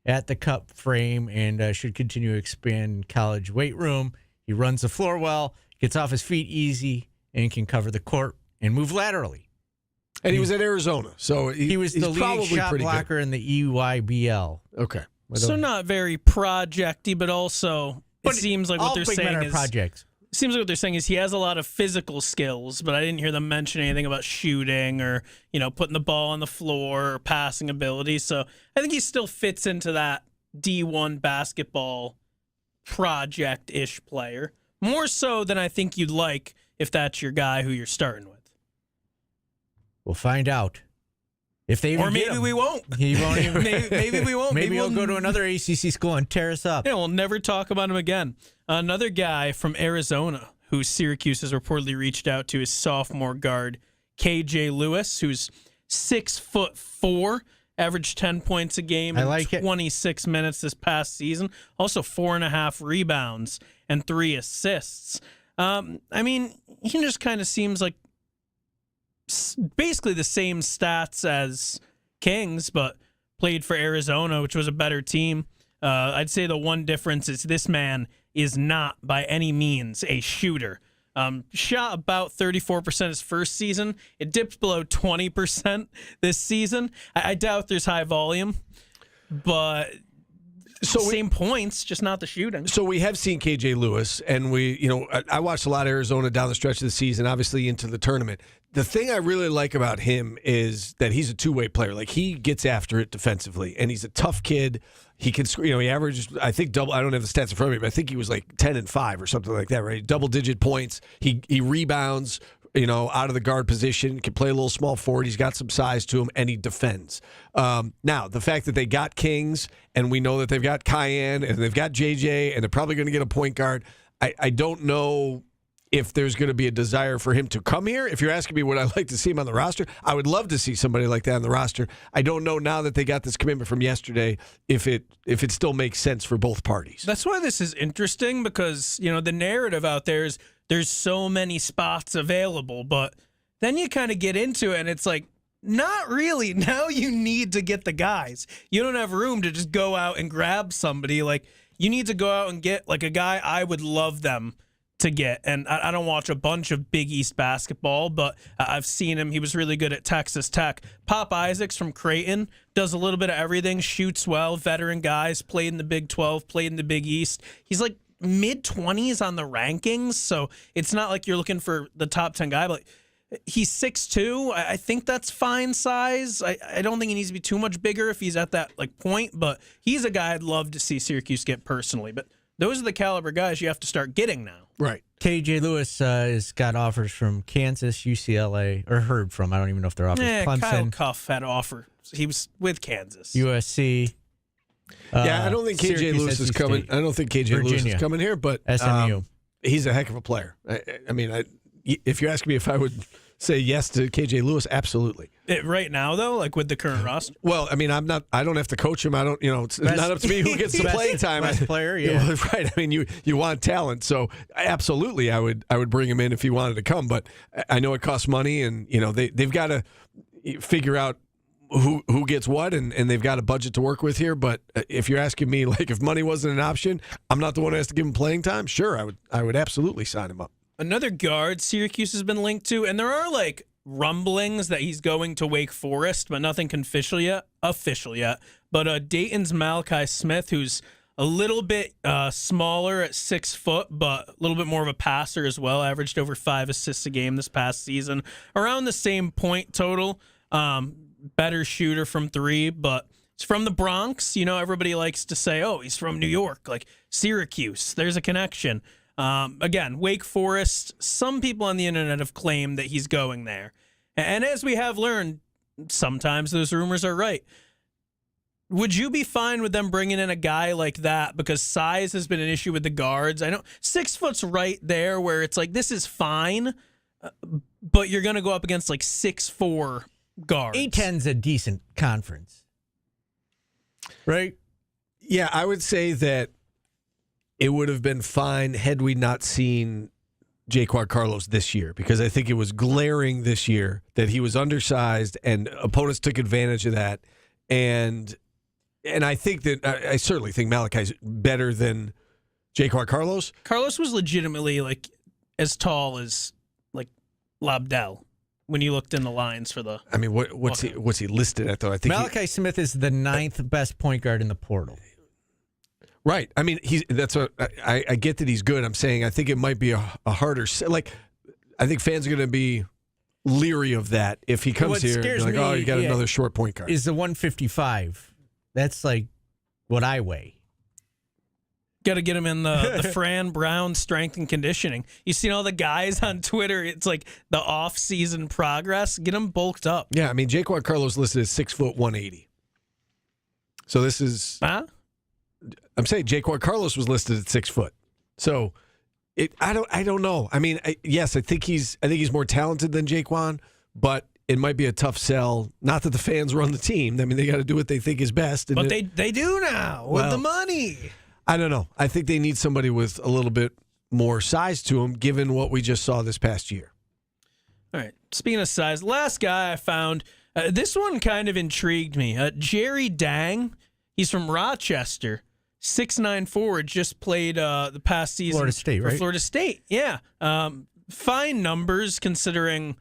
at the cup frame and should continue to expand college weight room. He runs the floor well, gets off his feet easy, and can cover the court and move laterally. And he was at Arizona, so he was the leading shot blocker in the EYBL. Okay. So not very projecty, but also it seems like what they're saying is projects. Seems like what they're saying is he has a lot of physical skills, but I didn't hear them mention anything about shooting or, putting the ball on the floor or passing ability. So I think he still fits into that D1 basketball project-ish player. More so than I think you'd like if that's your guy who you're starting with. We'll find out. If they even or maybe we won't. He won't even. maybe we won't. Maybe he'll go to another ACC school and tear us up. Yeah, we'll never talk about him again. Another guy from Arizona who Syracuse has reportedly reached out to is sophomore guard KJ Lewis, who's 6'4", averaged 10 points a game in 26 minutes this past season. Also 4.5 rebounds and 3 assists. He just kind of seems like basically the same stats as Kingz, but played for Arizona, which was a better team. I'd say the one difference is this man is not by any means a shooter. Shot about 34% his first season. It dipped below 20% this season. I doubt there's high volume, but Same points, just not the shooting. So we have seen KJ Lewis, and I watched a lot of Arizona down the stretch of the season, obviously into the tournament. The thing I really like about him is that he's a two-way player. Like, he gets after it defensively, and he's a tough kid. He can, he averages, I think, double. I don't have the stats in front of me, but I think he was like 10 and 5 or something like that, right? Double-digit points. He rebounds, out of the guard position, can play a little small forward. He's got some size to him, and he defends. Now, the fact that they got Kingz, and we know that they've got Cayenne, and they've got JJ, and they're probably going to get a point guard. I don't know if there's going to be a desire for him to come here. If you're asking me would I like to see him on the roster, I would love to see somebody like that on the roster. I don't know now that they got this commitment from yesterday if it still makes sense for both parties. That's why this is interesting because, the narrative out there is there's so many spots available, but then you kind of get into it and it's like, not really. Now you need to get the guys. You don't have room to just go out and grab somebody. Like, you need to go out and get like a guy I would love them to get. And I don't watch a bunch of Big East basketball, but I've seen him. He was really good at Texas Tech. Pop Isaacs from Creighton does a little bit of everything, shoots well, veteran guys, played in the Big 12, played in the Big East. He's like mid-20s on the rankings, so it's not like you're looking for the top 10 guy, but he's 6'2". I think that's fine size. I don't think he needs to be too much bigger if he's at that like point, but he's a guy I'd love to see Syracuse get personally. But those are the caliber guys you have to start getting now. Right. KJ Lewis has got offers from Kansas, UCLA, or heard from. I don't even know if they're offers. Clemson. Kyle Cuff had an offer. He was with Kansas. USC. I don't think KJ Lewis is coming. I don't think KJ Lewis is coming here, but SMU. He's a heck of a player. If you're asking me if I would say yes to KJ Lewis, absolutely. Right now, though, like with the current roster. Well, I don't have to coach him. I don't. It's not up to me who gets the playing time. Best player, yeah. Right. You want talent, so absolutely, I would bring him in if he wanted to come. But I know it costs money, and they've got to figure out who gets what, and they've got a budget to work with here. But if you're asking me, like, if money wasn't an option, I'm not the one who has to give him playing time. Sure, I would absolutely sign him up. Another guard Syracuse has been linked to, and there are like rumblings that he's going to Wake Forest, but nothing official yet. But Dayton's Malachi Smith, who's a little bit smaller at 6 foot, but a little bit more of a passer as well, averaged over 5 assists a game this past season, around the same point total. Better shooter from 3, but he's from the Bronx. Everybody likes to say, oh, he's from New York, like Syracuse. There's a connection. Again, Wake Forest, some people on the internet have claimed that he's going there. And as we have learned, sometimes those rumors are right. Would you be fine with them bringing in a guy like that? Because size has been an issue with the guards. I know 6 foot's right there where it's like, this is fine, but you're going to go up against like 6'4" guards. A-10's a decent conference. Right? Yeah, I would say that it would have been fine had we not seen Jaquan Carlos this year, because I think it was glaring this year that he was undersized and opponents took advantage of that. And I think that I certainly think Malachi's better than Jaquan Carlos. Carlos was legitimately like as tall as like Lobdell when you looked in the lines for the. I mean, what's he listed at though? I think Malachi Smith is the 9th best point guard in the portal. Right. I mean, I get that he's good. I'm saying I think it might be a harder. I think fans are going to be leery of that if he comes here. They're like, oh, you got another short point guard. Is the 155? That's like what I weigh. Got to get him in the Fran Brown strength and conditioning. You seen all the guys on Twitter? It's like the off-season progress. Get him bulked up. Yeah, I mean, Jaquan Carlos listed as 6 foot 180. So this is. Huh? I'm saying Jaquan Carlos was listed at 6 foot. So I don't know. I mean, yes, I think he's more talented than Jaquan, but it might be a tough sell. Not that the fans run the team. I mean, they got to do what they think is best. But they do now with the money. I don't know. I think they need somebody with a little bit more size to him, given what we just saw this past year. All right. Speaking of size, last guy I found, this one kind of intrigued me. Jerry Dang. He's from Rochester. 6'9" forward, just played the past season. Florida State, right? Florida State, yeah. Fine numbers considering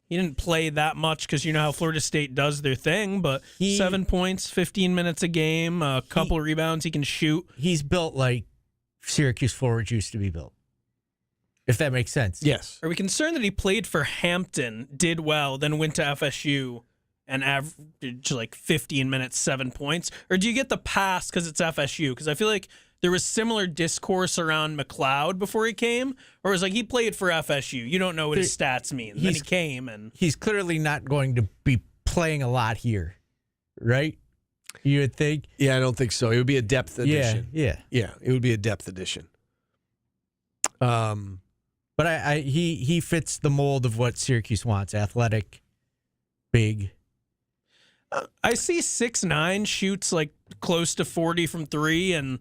He didn't play that much because you know how Florida State does their thing, but 7 points, 15 minutes a game, a couple rebounds, he can shoot. He's built like Syracuse forwards used to be built, if that makes sense. Yes. Are we concerned that he played for Hampton, did well, then went to FSU and averaged like 15 minutes, 7 points? Or do you get the pass because it's FSU? Because I feel like there was similar discourse around McLeod before he came, or it was like he played for FSU. You don't know what his stats mean. Then he came, and he's clearly not going to be playing a lot here, right? You would think. Yeah, I don't think so. It would be a depth addition. Yeah. It would be a depth addition. But he fits the mold of what Syracuse wants: athletic, big. I see 6'9", shoots like close to 40 from three, and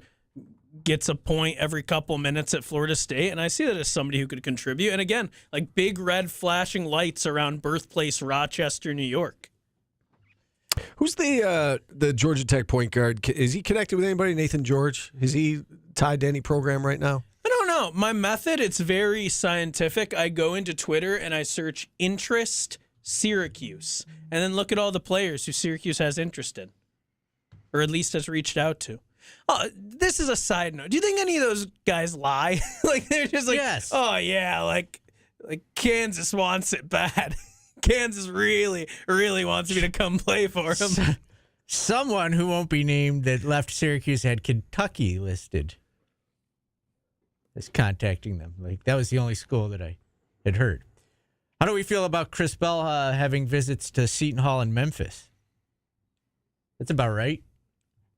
gets a point every couple minutes at Florida State, and I see that as somebody who could contribute. And again, like big red flashing lights around birthplace Rochester, New York. Who's the Georgia Tech point guard? Is he connected with anybody? Nathan George? Is he tied to any program right now? I don't know. My method, it's very scientific. I go into Twitter and I search interest Syracuse, and then look at all the players who Syracuse has interest in, or at least has reached out to. Oh, this is a side note. Do you think any of those guys lie? Like they're just like, yes. Oh yeah, like Kansas wants it bad. Kansas really, really wants me to come play for them. Someone who won't be named that left Syracuse had Kentucky listed as contacting them. Like that was the only school that I had heard. How do we feel about Chris Bell having visits to Seton Hall and Memphis? That's about right.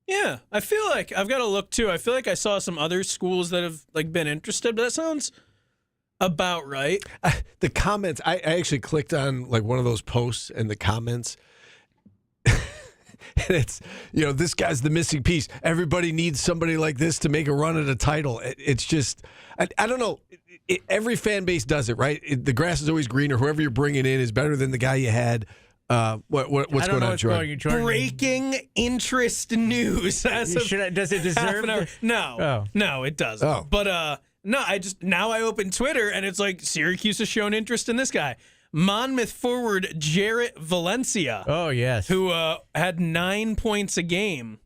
Yeah, I feel like I've got to look too. I feel like I saw some other schools that have like been interested, but that sounds about right. The comments, I actually clicked on like one of those posts and the comments. And it's, this guy's the missing piece. Everybody needs somebody like this to make a run at a title. It's just, I don't know. Every fan base does it, right? The grass is always greener. Whoever you're bringing in is better than the guy you had. What's going on, Jordan? Breaking interest news. Does it deserve it? No, it doesn't. Oh. But no, now I open Twitter and it's like Syracuse has shown interest in this guy. Monmouth forward Jarrett Valencia. Oh, yes. Who had 9 points a game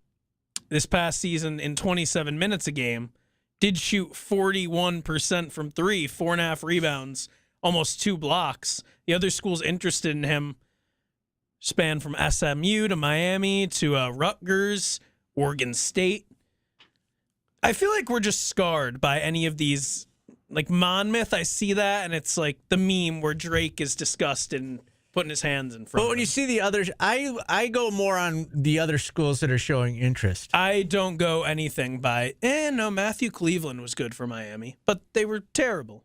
this past season in 27 minutes a game. Did shoot 41% from three, 4.5 rebounds, almost 2 blocks. The other schools interested in him span from SMU to Miami to Rutgers, Oregon State. I feel like we're just scarred by any of these. Like Monmouth, I see that, and it's like the meme where Drake is discussed and putting his hands in front. But when you see the others, I go more on the other schools that are showing interest. I don't go anything by, no, Matthew Cleveland was good for Miami, but they were terrible.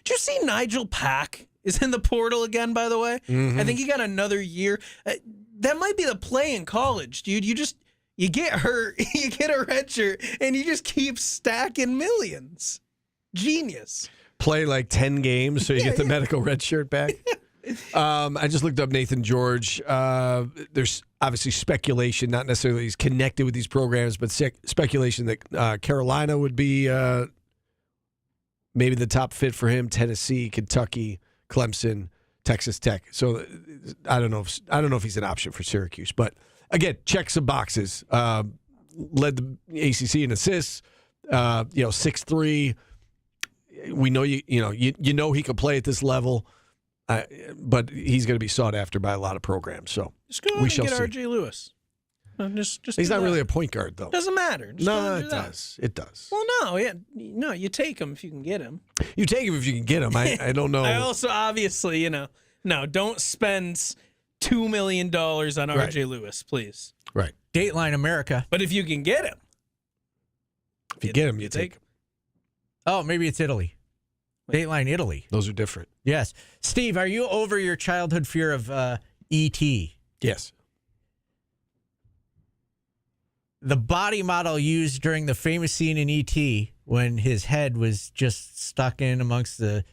Did you see Nigel Pack is in the portal again, by the way? Mm-hmm. I think he got another year. That might be the play in college, dude. You get hurt, you get a red shirt, and you just keep stacking millions. Genius. Play like 10 games so you get the medical red shirt back. I just looked up Nathan George. There's obviously speculation, not necessarily he's connected with these programs, but speculation that Carolina would be maybe the top fit for him. Tennessee, Kentucky, Clemson, Texas Tech. So I don't know if he's an option for Syracuse, but again, check some boxes. Led the ACC in assists. 6'3". We know you know he could play at this level. But he's going to be sought after by a lot of programs. So just go and get R.J. Lewis. Just he's not really a point guard, though. Doesn't matter. It does. It does. Well, no, you take him if you can get him. You take him if you can get him. I don't know. I also obviously, don't spend $2 million on R.J. Lewis, please. Right. Dateline America. But if you can get him, you take him. Oh, maybe it's Italy. Dateline Italy. Those are different. Yes. Steve, are you over your childhood fear of E.T.? Yes. The body model used during the famous scene in E.T. when his head was just stuck in amongst the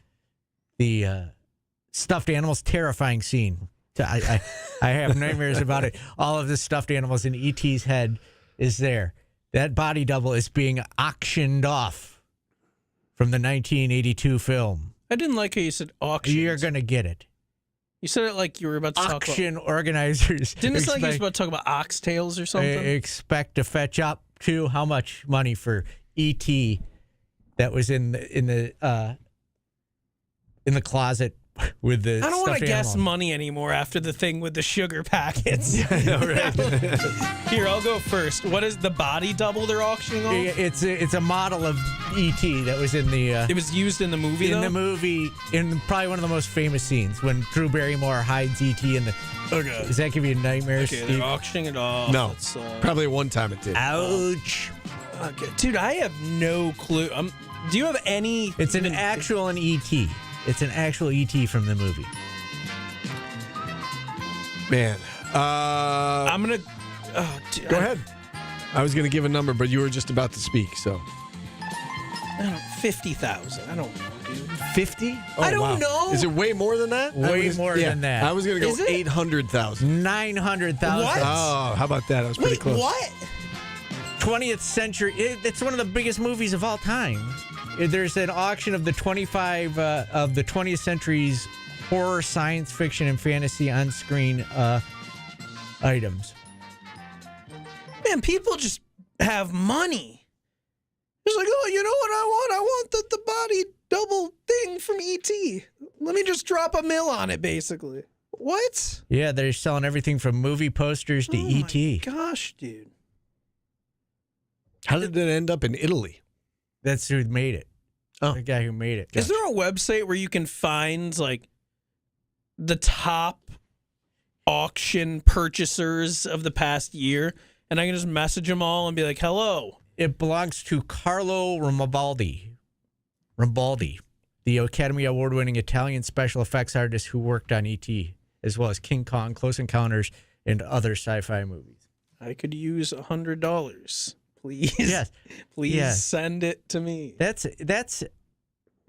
stuffed animals, terrifying scene. I have nightmares about it. All of the stuffed animals in E.T.'s head is there. That body double is being auctioned off from the 1982 film. I didn't like how you said auction. You're going to get it. You said it like you were about to talk about... Auction organizers. Didn't it sound like you was about to talk about oxtails or something? Expect to fetch up to how much money for E.T. that was in the closet with the I don't want to guess animal. money anymore after the thing with the sugar packets. I know, right? Here, I'll go first. What is the body double they're auctioning off? It's a model of E.T. that was in the... it was used in the movie, in though? the movie, in probably one of the most famous scenes, when Drew Barrymore hides E.T. in the... Okay. Does that give you a nightmare, Okay, Steve? they're auctioning it off. No. Let's, Probably one time it did. Ouch. Okay. Dude, I have no clue. Do you have any... It's an actual E.T. It's an actual E.T. from the movie. Man. I'm going to... Go ahead. I was going to give a number, but you were just about to speak, so. I don't know, 50,000. I don't know, dude. 50? Oh, I don't wow. know. Is it way more than that? Way more than that. I was going to go Is it? 800,000. 900,000. What? Oh, how about that? I was pretty Wait, close. what? 20th century. It's one of the biggest movies of all time. There's an auction of the 25 of the 20th century's horror, science fiction, and fantasy on-screen items. Man, people just have money. It's like, oh, you know what I want? I want the body double thing from E.T. Let me just drop $1 million on it, basically. What? Yeah, they're selling everything from movie posters to E.T. Gosh, dude. How did it end up in Italy? That's who made it. Oh. The guy who made it. Is there a website where you can find, like, the top auction purchasers of the past year? And I can just message them all and be like, hello. It belongs to Carlo Rambaldi, the Academy Award-winning Italian special effects artist who worked on E.T., as well as King Kong, Close Encounters, and other sci-fi movies. I could use $100. Please. Yes. Please Yes. send it to me. That's.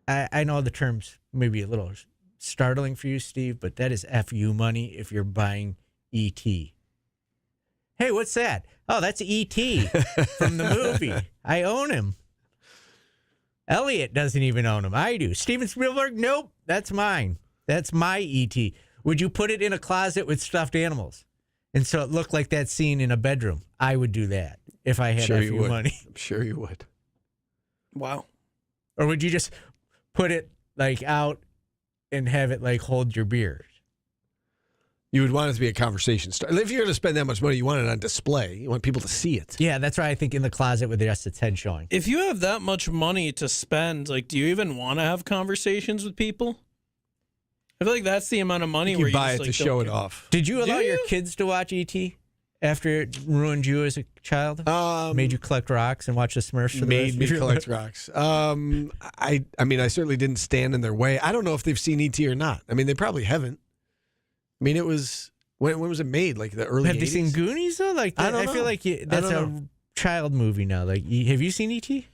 I know the term's maybe a little startling for you, Steve, but that is FU money if you're buying E.T. Hey, what's that? Oh, that's E.T. from the movie. I own him. Elliot doesn't even own him. I do. Steven Spielberg? Nope. That's mine. That's my E.T. Would you put it in a closet with stuffed animals? And so it looked like that scene in a bedroom. I would do that if I had FU money. I'm sure you would. Wow. Or would you just put it like out and have it like hold your beers? You would want it to be a conversation starter. If you're going to spend that much money, you want it on display. You want people to see it. Yeah, that's why I think in the closet with just its head showing. If you have that much money to spend, like, do you even want to have conversations with people? I feel like that's the amount of money where You buy just, it like, to don't show it care. off. Did you allow Do your you? kids to watch E.T. after it ruined you as a child? Made you collect rocks and watch the Smurfs for the Made rest me of your collect life? rocks. I mean, I certainly didn't stand in their way. I don't know if they've seen E.T. or not. I mean, they probably haven't. I mean, it was when was it made? Like the early. Have they 80s? seen Goonies though? Like I don't feel know. like I that's a don't child movie now. Like, have you seen E.T.?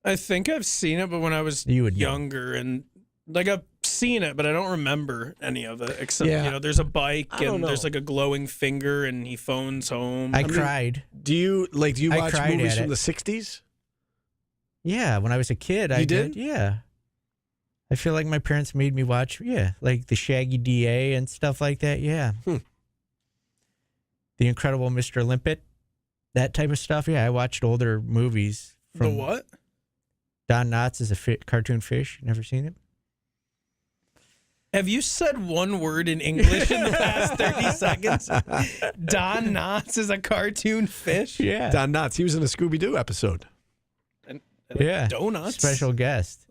I think I've seen it, but when I was You would know. younger, and like I've seen it, but I don't remember any of it except Yeah. there's a bike I don't and there's know. like a glowing finger and he phones home. I cried. Do you I watch cried movies at from it. the 60s? Yeah, when I was a kid, I You did? Yeah. I feel like my parents made me watch, like the Shaggy DA and stuff like that. Yeah. The Incredible Mr. Limpet, that type of stuff. Yeah, I watched older movies. The what? Don Knotts is a cartoon fish. Never seen it? Have you said one word in English in the past 30 seconds? Don Knotts is a cartoon fish? Yeah. Don Knotts. He was in a Scooby-Doo episode. And Yeah. donuts. Special guest.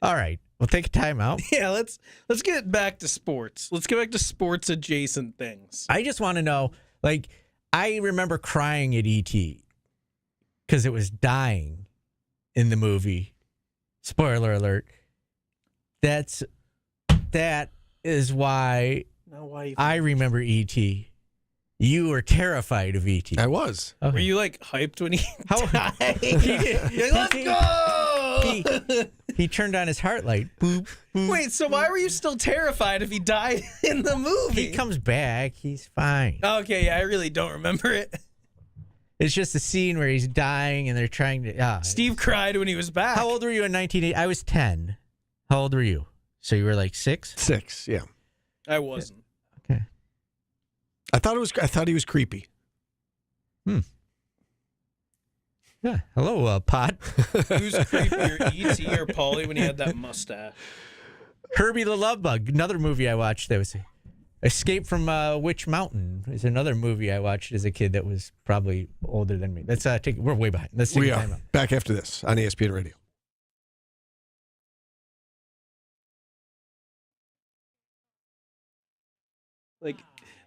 All right. We'll take a time out. Yeah, let's get back to sports. Let's get back to sports adjacent things. I just want to know, like, I remember crying at E.T. because it was dying in the movie. Spoiler alert. That is why Now, why you I remember E.T. You were terrified of E.T. I was. Were you like hyped when he died? You're like, let's go! He turned on his heart light. Boop, boop. Wait, so why were you still terrified if he died in the movie? He comes back. He's fine. Okay, yeah, I really don't remember it. It's just a scene where he's dying and they're trying to. Steve cried when he was back. How old were you in 1980? I was 10. How old were you? So you were like 6? 6, yeah. I wasn't. I thought he was creepy. Yeah. Hello, Pod. Who's creepier, E.T. or Paulie when he had that mustache? Herbie the Love Bug, another movie I watched that was Escape from Witch Mountain is another movie I watched as a kid that was probably older than me. Let's we're way behind. Let's take We a are time out. back after this on ESPN Radio.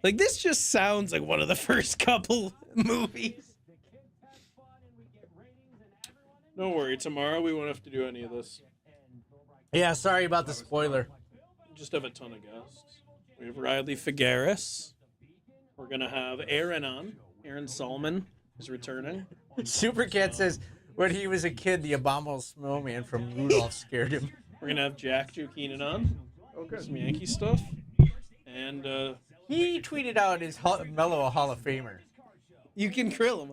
Like this just sounds like one of the first couple movies. Don't worry, tomorrow we won't have to do any of this. Yeah, sorry about the spoiler. Just have a ton of guests. We have Riley Figueres. We're gonna have Aaron on. Aaron Solomon is returning. Supercat says when he was a kid, the abominable snowman from Rudolph scared him. We're gonna have Jack Jokinen on. Okay. Some Yankee stuff. And he tweeted out his Mellow Hall of Famer. You can grill him.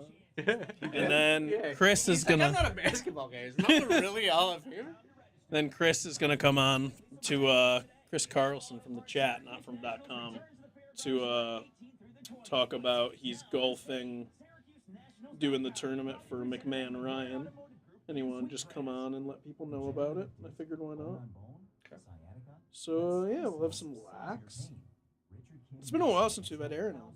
And then Chris is gonna. I'm not a basketball guy. Is Mellow really a Hall of Famer? Then Chris is gonna come on to Chris Carlson from the chat, not from .com, to talk about he's golfing, doing the tournament for McMahon Ryan. Anyone just come on and let people know about it? I figured why not. Okay. So yeah, we'll have some lax. It's been a while since we've had Aaron on.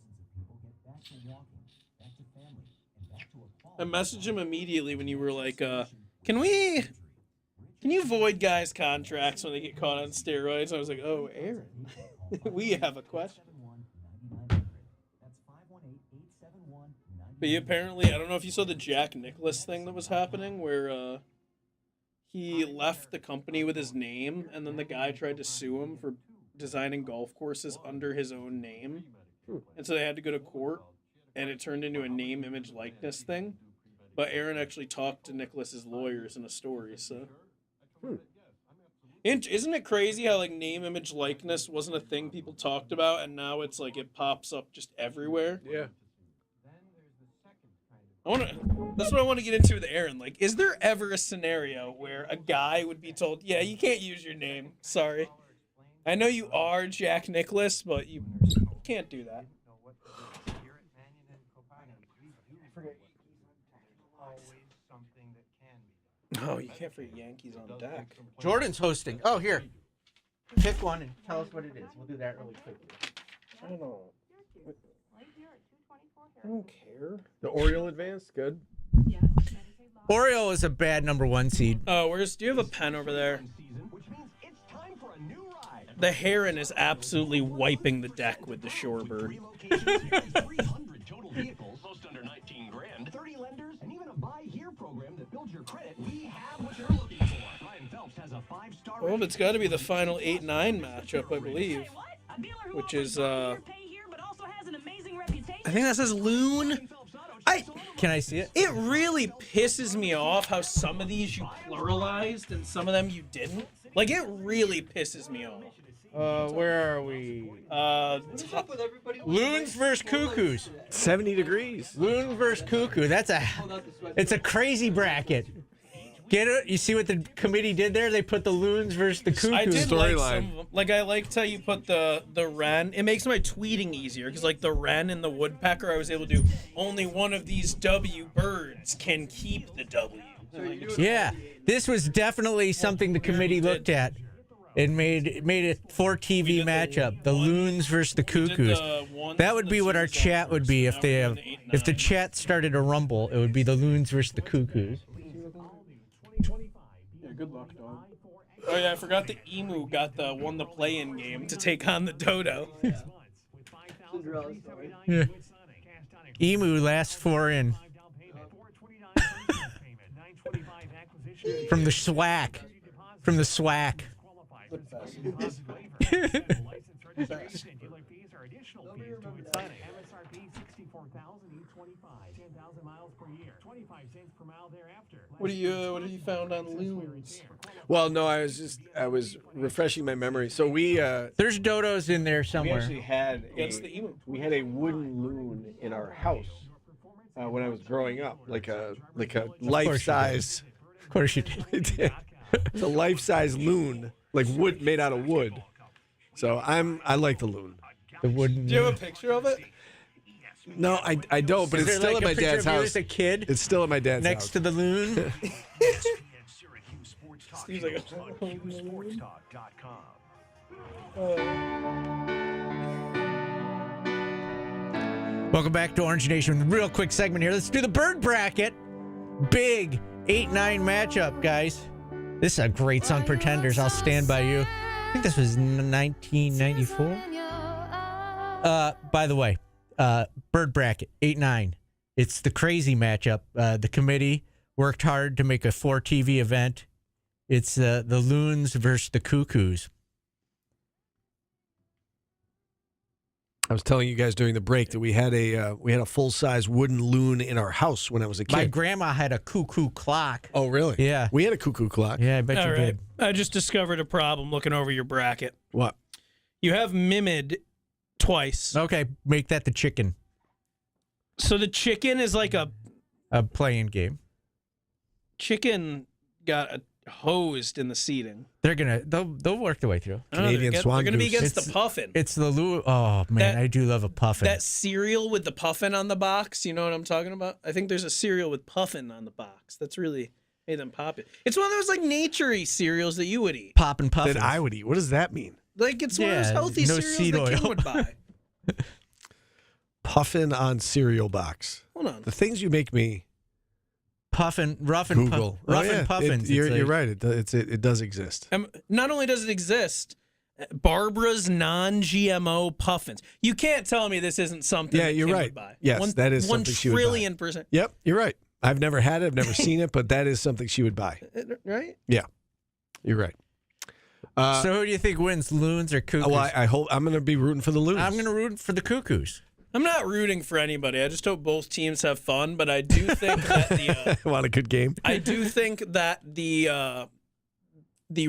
I messaged him immediately when you were like, can you void guys' contracts when they get caught on steroids? I was like, oh, Aaron, we have a question. But apparently, I don't know if you saw the Jack Nicklaus thing that was happening where he left the company with his name, and then the guy tried to sue him for designing golf courses under his own name. And so they had to go to court, and it turned into a name, image, likeness thing. But Aaron actually talked to Nicklaus's lawyers in a story, so... Isn't it crazy how like name, image, likeness wasn't a thing people talked about, and now it's like it pops up just everywhere? Yeah. That's what I want to get into with Aaron. Like, is there ever a scenario where a guy would be told, "Yeah, you can't use your name. Sorry, I know you are Jack Nicklaus, but you can't do that." No, you can't forget Yankees on deck. Jordan's hosting. Oh, here. Pick one and tell us what it is. We'll do that really quickly. I don't know. I don't care. The Oriole advance, good. Oriole is a bad number 1 seed. Oh, do you have a pen over there? The heron is absolutely wiping the deck with the shorebird. 300 total vehicles, most under 19 grand, 30 lenders, and even a buy here program that builds your credit. We have what you're looking for. Ryan Phelps has a 5-star. Well, it's got to be the final 8-9 matchup, I believe, which is I think that says Loon. Can I see it? It really pisses me off how some of these you pluralized and some of them you didn't. Like, it really pisses me off. Where are we? Loons versus Cuckoos. 70 degrees. Loon versus Cuckoo. It's a crazy bracket. Get it? You see what the committee did there? They put the Loons versus the Cuckoos. I did like some of them. Like, I liked how you put the wren. It makes my tweeting easier because, like, the wren and the woodpecker, I was able to do only one of these W birds can keep the W. Yeah, this was definitely something the committee looked at. It made it for TV matchup. The Loons versus the Cuckoos. That would be what our chat would be if the chat started a rumble. It would be the Loons versus the Cuckoos. Yeah, good luck, dog. Oh yeah, I forgot the emu won the play-in game to take on the dodo. Yeah. Emu last 4 in. From the SWAC. From the SWAC. What have you found on loons? Well, no, I was refreshing my memory. So there's dodos in there somewhere. We actually had we had a wooden loon in our house when I was growing up, like a life size. Of course you did. It's a life size loon, like wood, made out of wood. So I like the loon. The wooden. Do you have a picture of it? No, I don't, but Is it's there still like at a my picture dad's of you house. as a kid It's still at my dad's next house. to the loon? He's like, Welcome back to Orange Nation. Real quick segment here. Let's do the bird bracket. Big 8-9 matchup, guys. This is a great song, Pretenders. I'll Stand By You. I think this was 1994. By the way, bird bracket, 8-9. It's the crazy matchup. The committee worked hard to make a 4-TV event. It's the Loons versus the Cuckoos. I was telling you guys during the break that we had a full-size wooden loon in our house when I was a kid. My grandma had a cuckoo clock. Oh, really? Yeah. We had a cuckoo clock. Yeah, I bet you did. I just discovered a problem looking over your bracket. What? You have Mimid twice. Okay, make that the chicken. So the chicken is like a playing game. Chicken got hosed in the seating. They'll work their way through. Canadian They're swan going to be goose. against the puffin. It's the Lou. Oh man, I do love a puffin. That cereal with the puffin on the box. You know what I'm talking about? I think there's a cereal with puffin on the box. That's really made them pop it. It's one of those like nature-y cereals that you would eat. Poppin' puffins. That I would eat. What does that mean? Like it's one of those healthy no cereals seed that Kim oil. would buy. Puffin on cereal box. Hold on. The things you make me Puffin, rough and Google. rough and puffins. You're right. It does exist. Not only does it exist, Barbara's non-GMO puffins. You can't tell me this isn't something. Yeah, that you're Kim right. Would buy. Yes, that is something she would buy. 1 trillion%. Yep, you're right. I've never had it. I've never seen it, but that is something she would buy. Right? Yeah, you're right. So who do you think wins, Loons or Cuckoos? Well, I hope I'm going to be rooting for the Loons. I'm going to root for the Cuckoos. I'm not rooting for anybody. I just hope both teams have fun. But I do think that the want a good game. I do think that the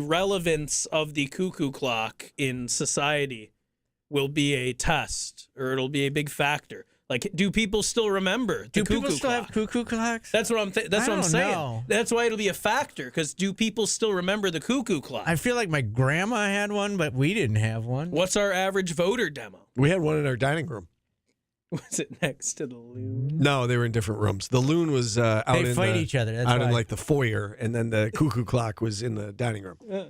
relevance of the cuckoo clock in society will be a test, or it'll be a big factor. Like, do people still remember the Do cuckoo people still clock? have cuckoo clocks? That's what I'm. That's what I'm don't saying. know. That's why it'll be a factor. Because do people still remember the cuckoo clock? I feel like my grandma had one, but we didn't have one. What's our average voter demo? We had one in our dining room. Was it next to the loon? No, they were in different rooms. The loon was out They in fight the, each other. That's out in why. like the foyer, and then the cuckoo clock was in the dining room. Yeah.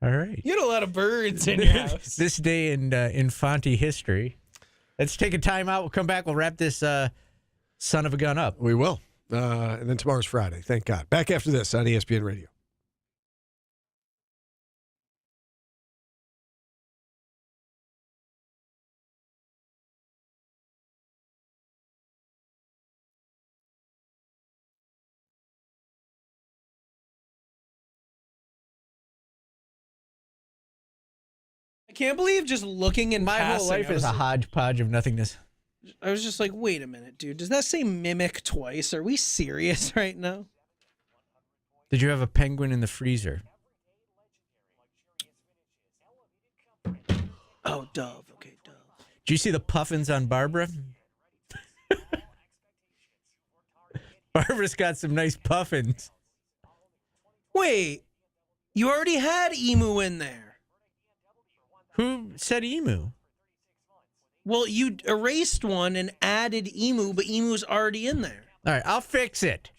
All right. You had a lot of birds in your house. This day in Infante history. Let's take a time out. We'll come back. We'll wrap this son of a gun up. We will. And then tomorrow's Friday. Thank God. Back after this on ESPN Radio. I can't believe just looking in My passing. whole life is a hodgepodge of nothingness. I was just like, wait a minute, dude. Does that say mimic twice? Are we serious right now? Did you have a penguin in the freezer? Oh, Dove. Okay, Dove. Did you see the puffins on Barbara? Barbara's got some nice puffins. Wait, you already had emu in there. Who said emu? Well, you erased one and added emu, but emu's already in there. All right, I'll fix it.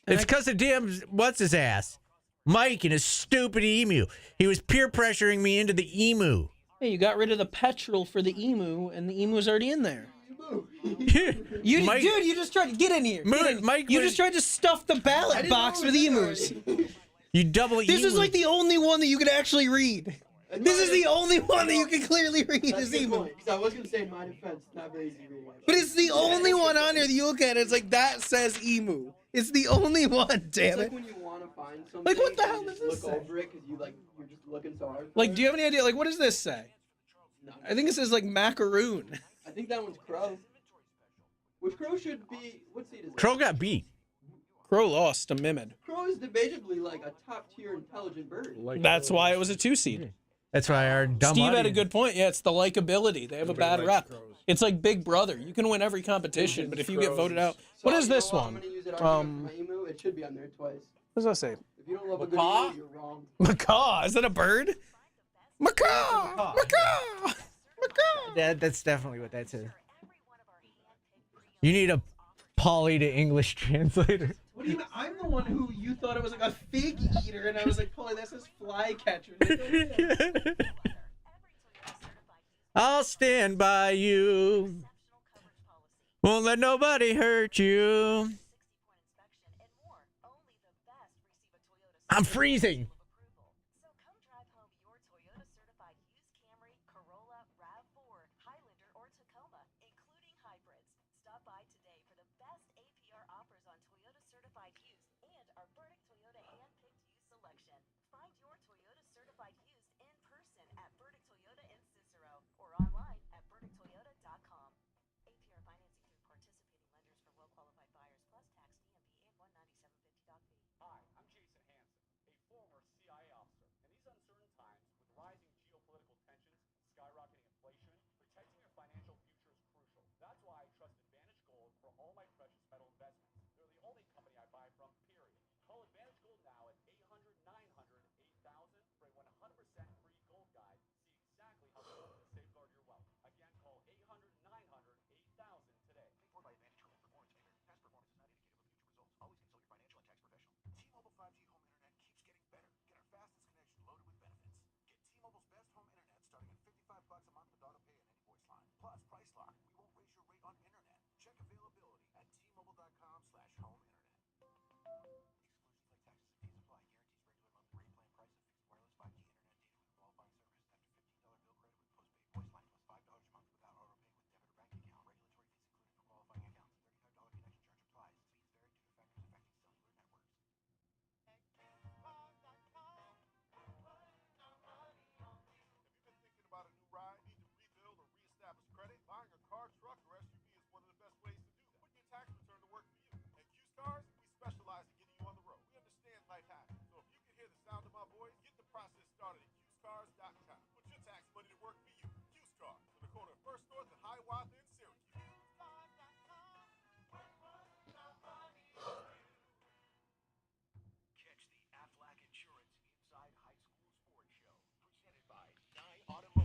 It's because of damn, what's his ass? Mike and his stupid emu. He was peer pressuring me into the emu. Hey, you got rid of the petrol for the emu, and the emu's already in there. You, Mike, dude, you just tried to get in here. Mike, you just tried to stuff the ballot box with emus. You double emu. This is like the only one that you could actually read. This is the only one that you can clearly read is emu. Because I was going to say in my defense, it's not very easy reading it. But it's the only one on there that you look at. It's like, that says emu. It's the only one, damn It's like it. when you want to find something. Like, what the hell you does just this look say? over it because you're just looking so hard. Like, do you have any idea? Like, what does this say? No. I think it says, like, macaroon. I think that one's crow. Which crow should be? What seed is it? Crow got beat. Crow lost to Mimid. Crow is debatably like a top tier intelligent bird. That's why it was a 2-seed. That's why our dumb Steve had a audience- good point. Yeah, it's the likability. They have a bad rep. It's like Big Brother. You can win every competition, but if you get voted out, what is this one? I'm going to use it on my emu. It should be on there twice. What does that say? If you don't love a good Macaw? movie, you're wrong. Macaw. Is that a bird? Macaw. Macaw. That's definitely what that says. You need a Pauly to English translator. What do you mean? I'm the one who you thought it was like a fig eater, and I was like, Paulie, that says fly catcher. I'll stand by you. Won't let nobody hurt you. I'm freezing.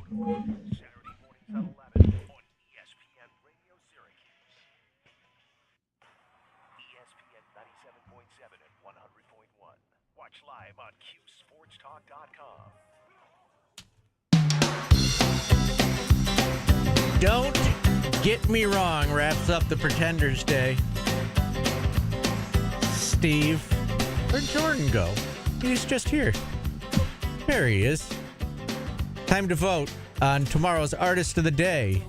Saturday mornings at 11 on ESPN Radio Syracuse. ESPN 97.7 and 100.1. Watch live on QSportsTalk.com. Don't get me wrong wraps up the Pretenders Day. Steve, where'd Jordan go? He's just here. There he is. Time to vote on tomorrow's Artist of the Day.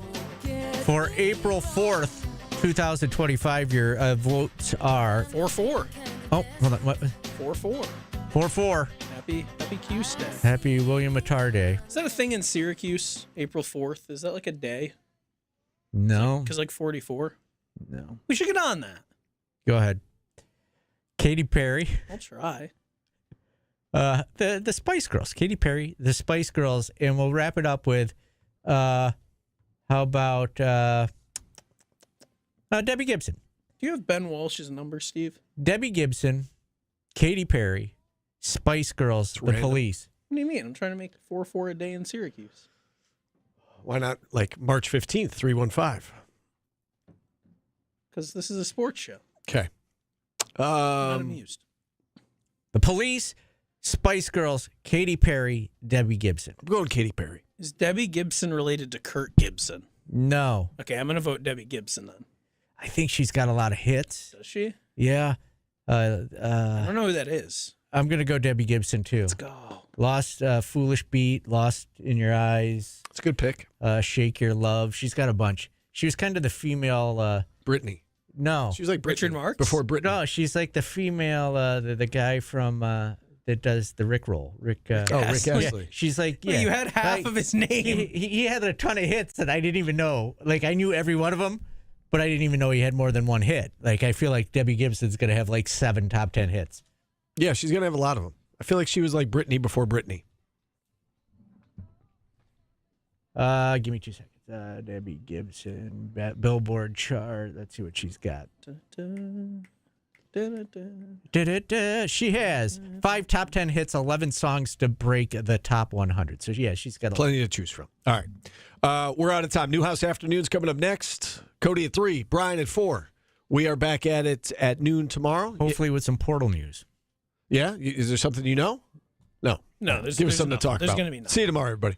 For April 4th, 2025, your votes are... 4-4. Oh, hold on. What? 4-4. 4-4. Happy Cuse Day. Happy William Attar Day. Is that a thing in Syracuse, April 4th? Is that like a day? No. Because like 44? No. We should get on that. Go ahead. Katy Perry. I'll try. The Spice Girls. Katy Perry, the Spice Girls, and we'll wrap it up with how about Debbie Gibson. Do you have Ben Walsh's number, Steve? Debbie Gibson, Katy Perry, Spice Girls, The Police. What do you mean? I'm trying to make 4-4 a day in Syracuse. Why not like March 15th, 315? Because this is a sports show. Okay. I'm not amused. The Police, Spice Girls, Katy Perry, Debbie Gibson. I'm going Katy Perry. Is Debbie Gibson related to Kurt Gibson? No. Okay, I'm going to vote Debbie Gibson then. I think she's got a lot of hits. Does she? Yeah. I don't know who that is. I'm going to go Debbie Gibson, too. Let's go. Lost Foolish Beat, Lost in Your Eyes. It's a good pick. Shake Your Love. She's got a bunch. She was kind of the female... Britney. No. She was like Richard Marx? Before Britney. No, she's like the female, the guy from... that does the Rick roll. Rick Astley. Yeah, she's like, yeah. Wait, you had half of his name. He had a ton of hits that I didn't even know. Like, I knew every one of them, but I didn't even know he had more than one hit. Like, I feel like Debbie Gibson's going to have like 7 top 10 hits. Yeah, she's going to have a lot of them. I feel like she was like Britney before Britney. Give me 2 seconds. Debbie Gibson, Billboard chart. Let's see what she's got. She has 5 top 10 hits, 11 songs to break the top 100. So, yeah, she's got plenty to choose from. All right. We're out of time. Newhouse Afternoons coming up next. Cody at 3, Brian at 4. We are back at it at noon tomorrow. Hopefully with some portal news. Yeah? Is there something you know? No. No, Give us something to talk about. There's going to be nothing. See you tomorrow, everybody.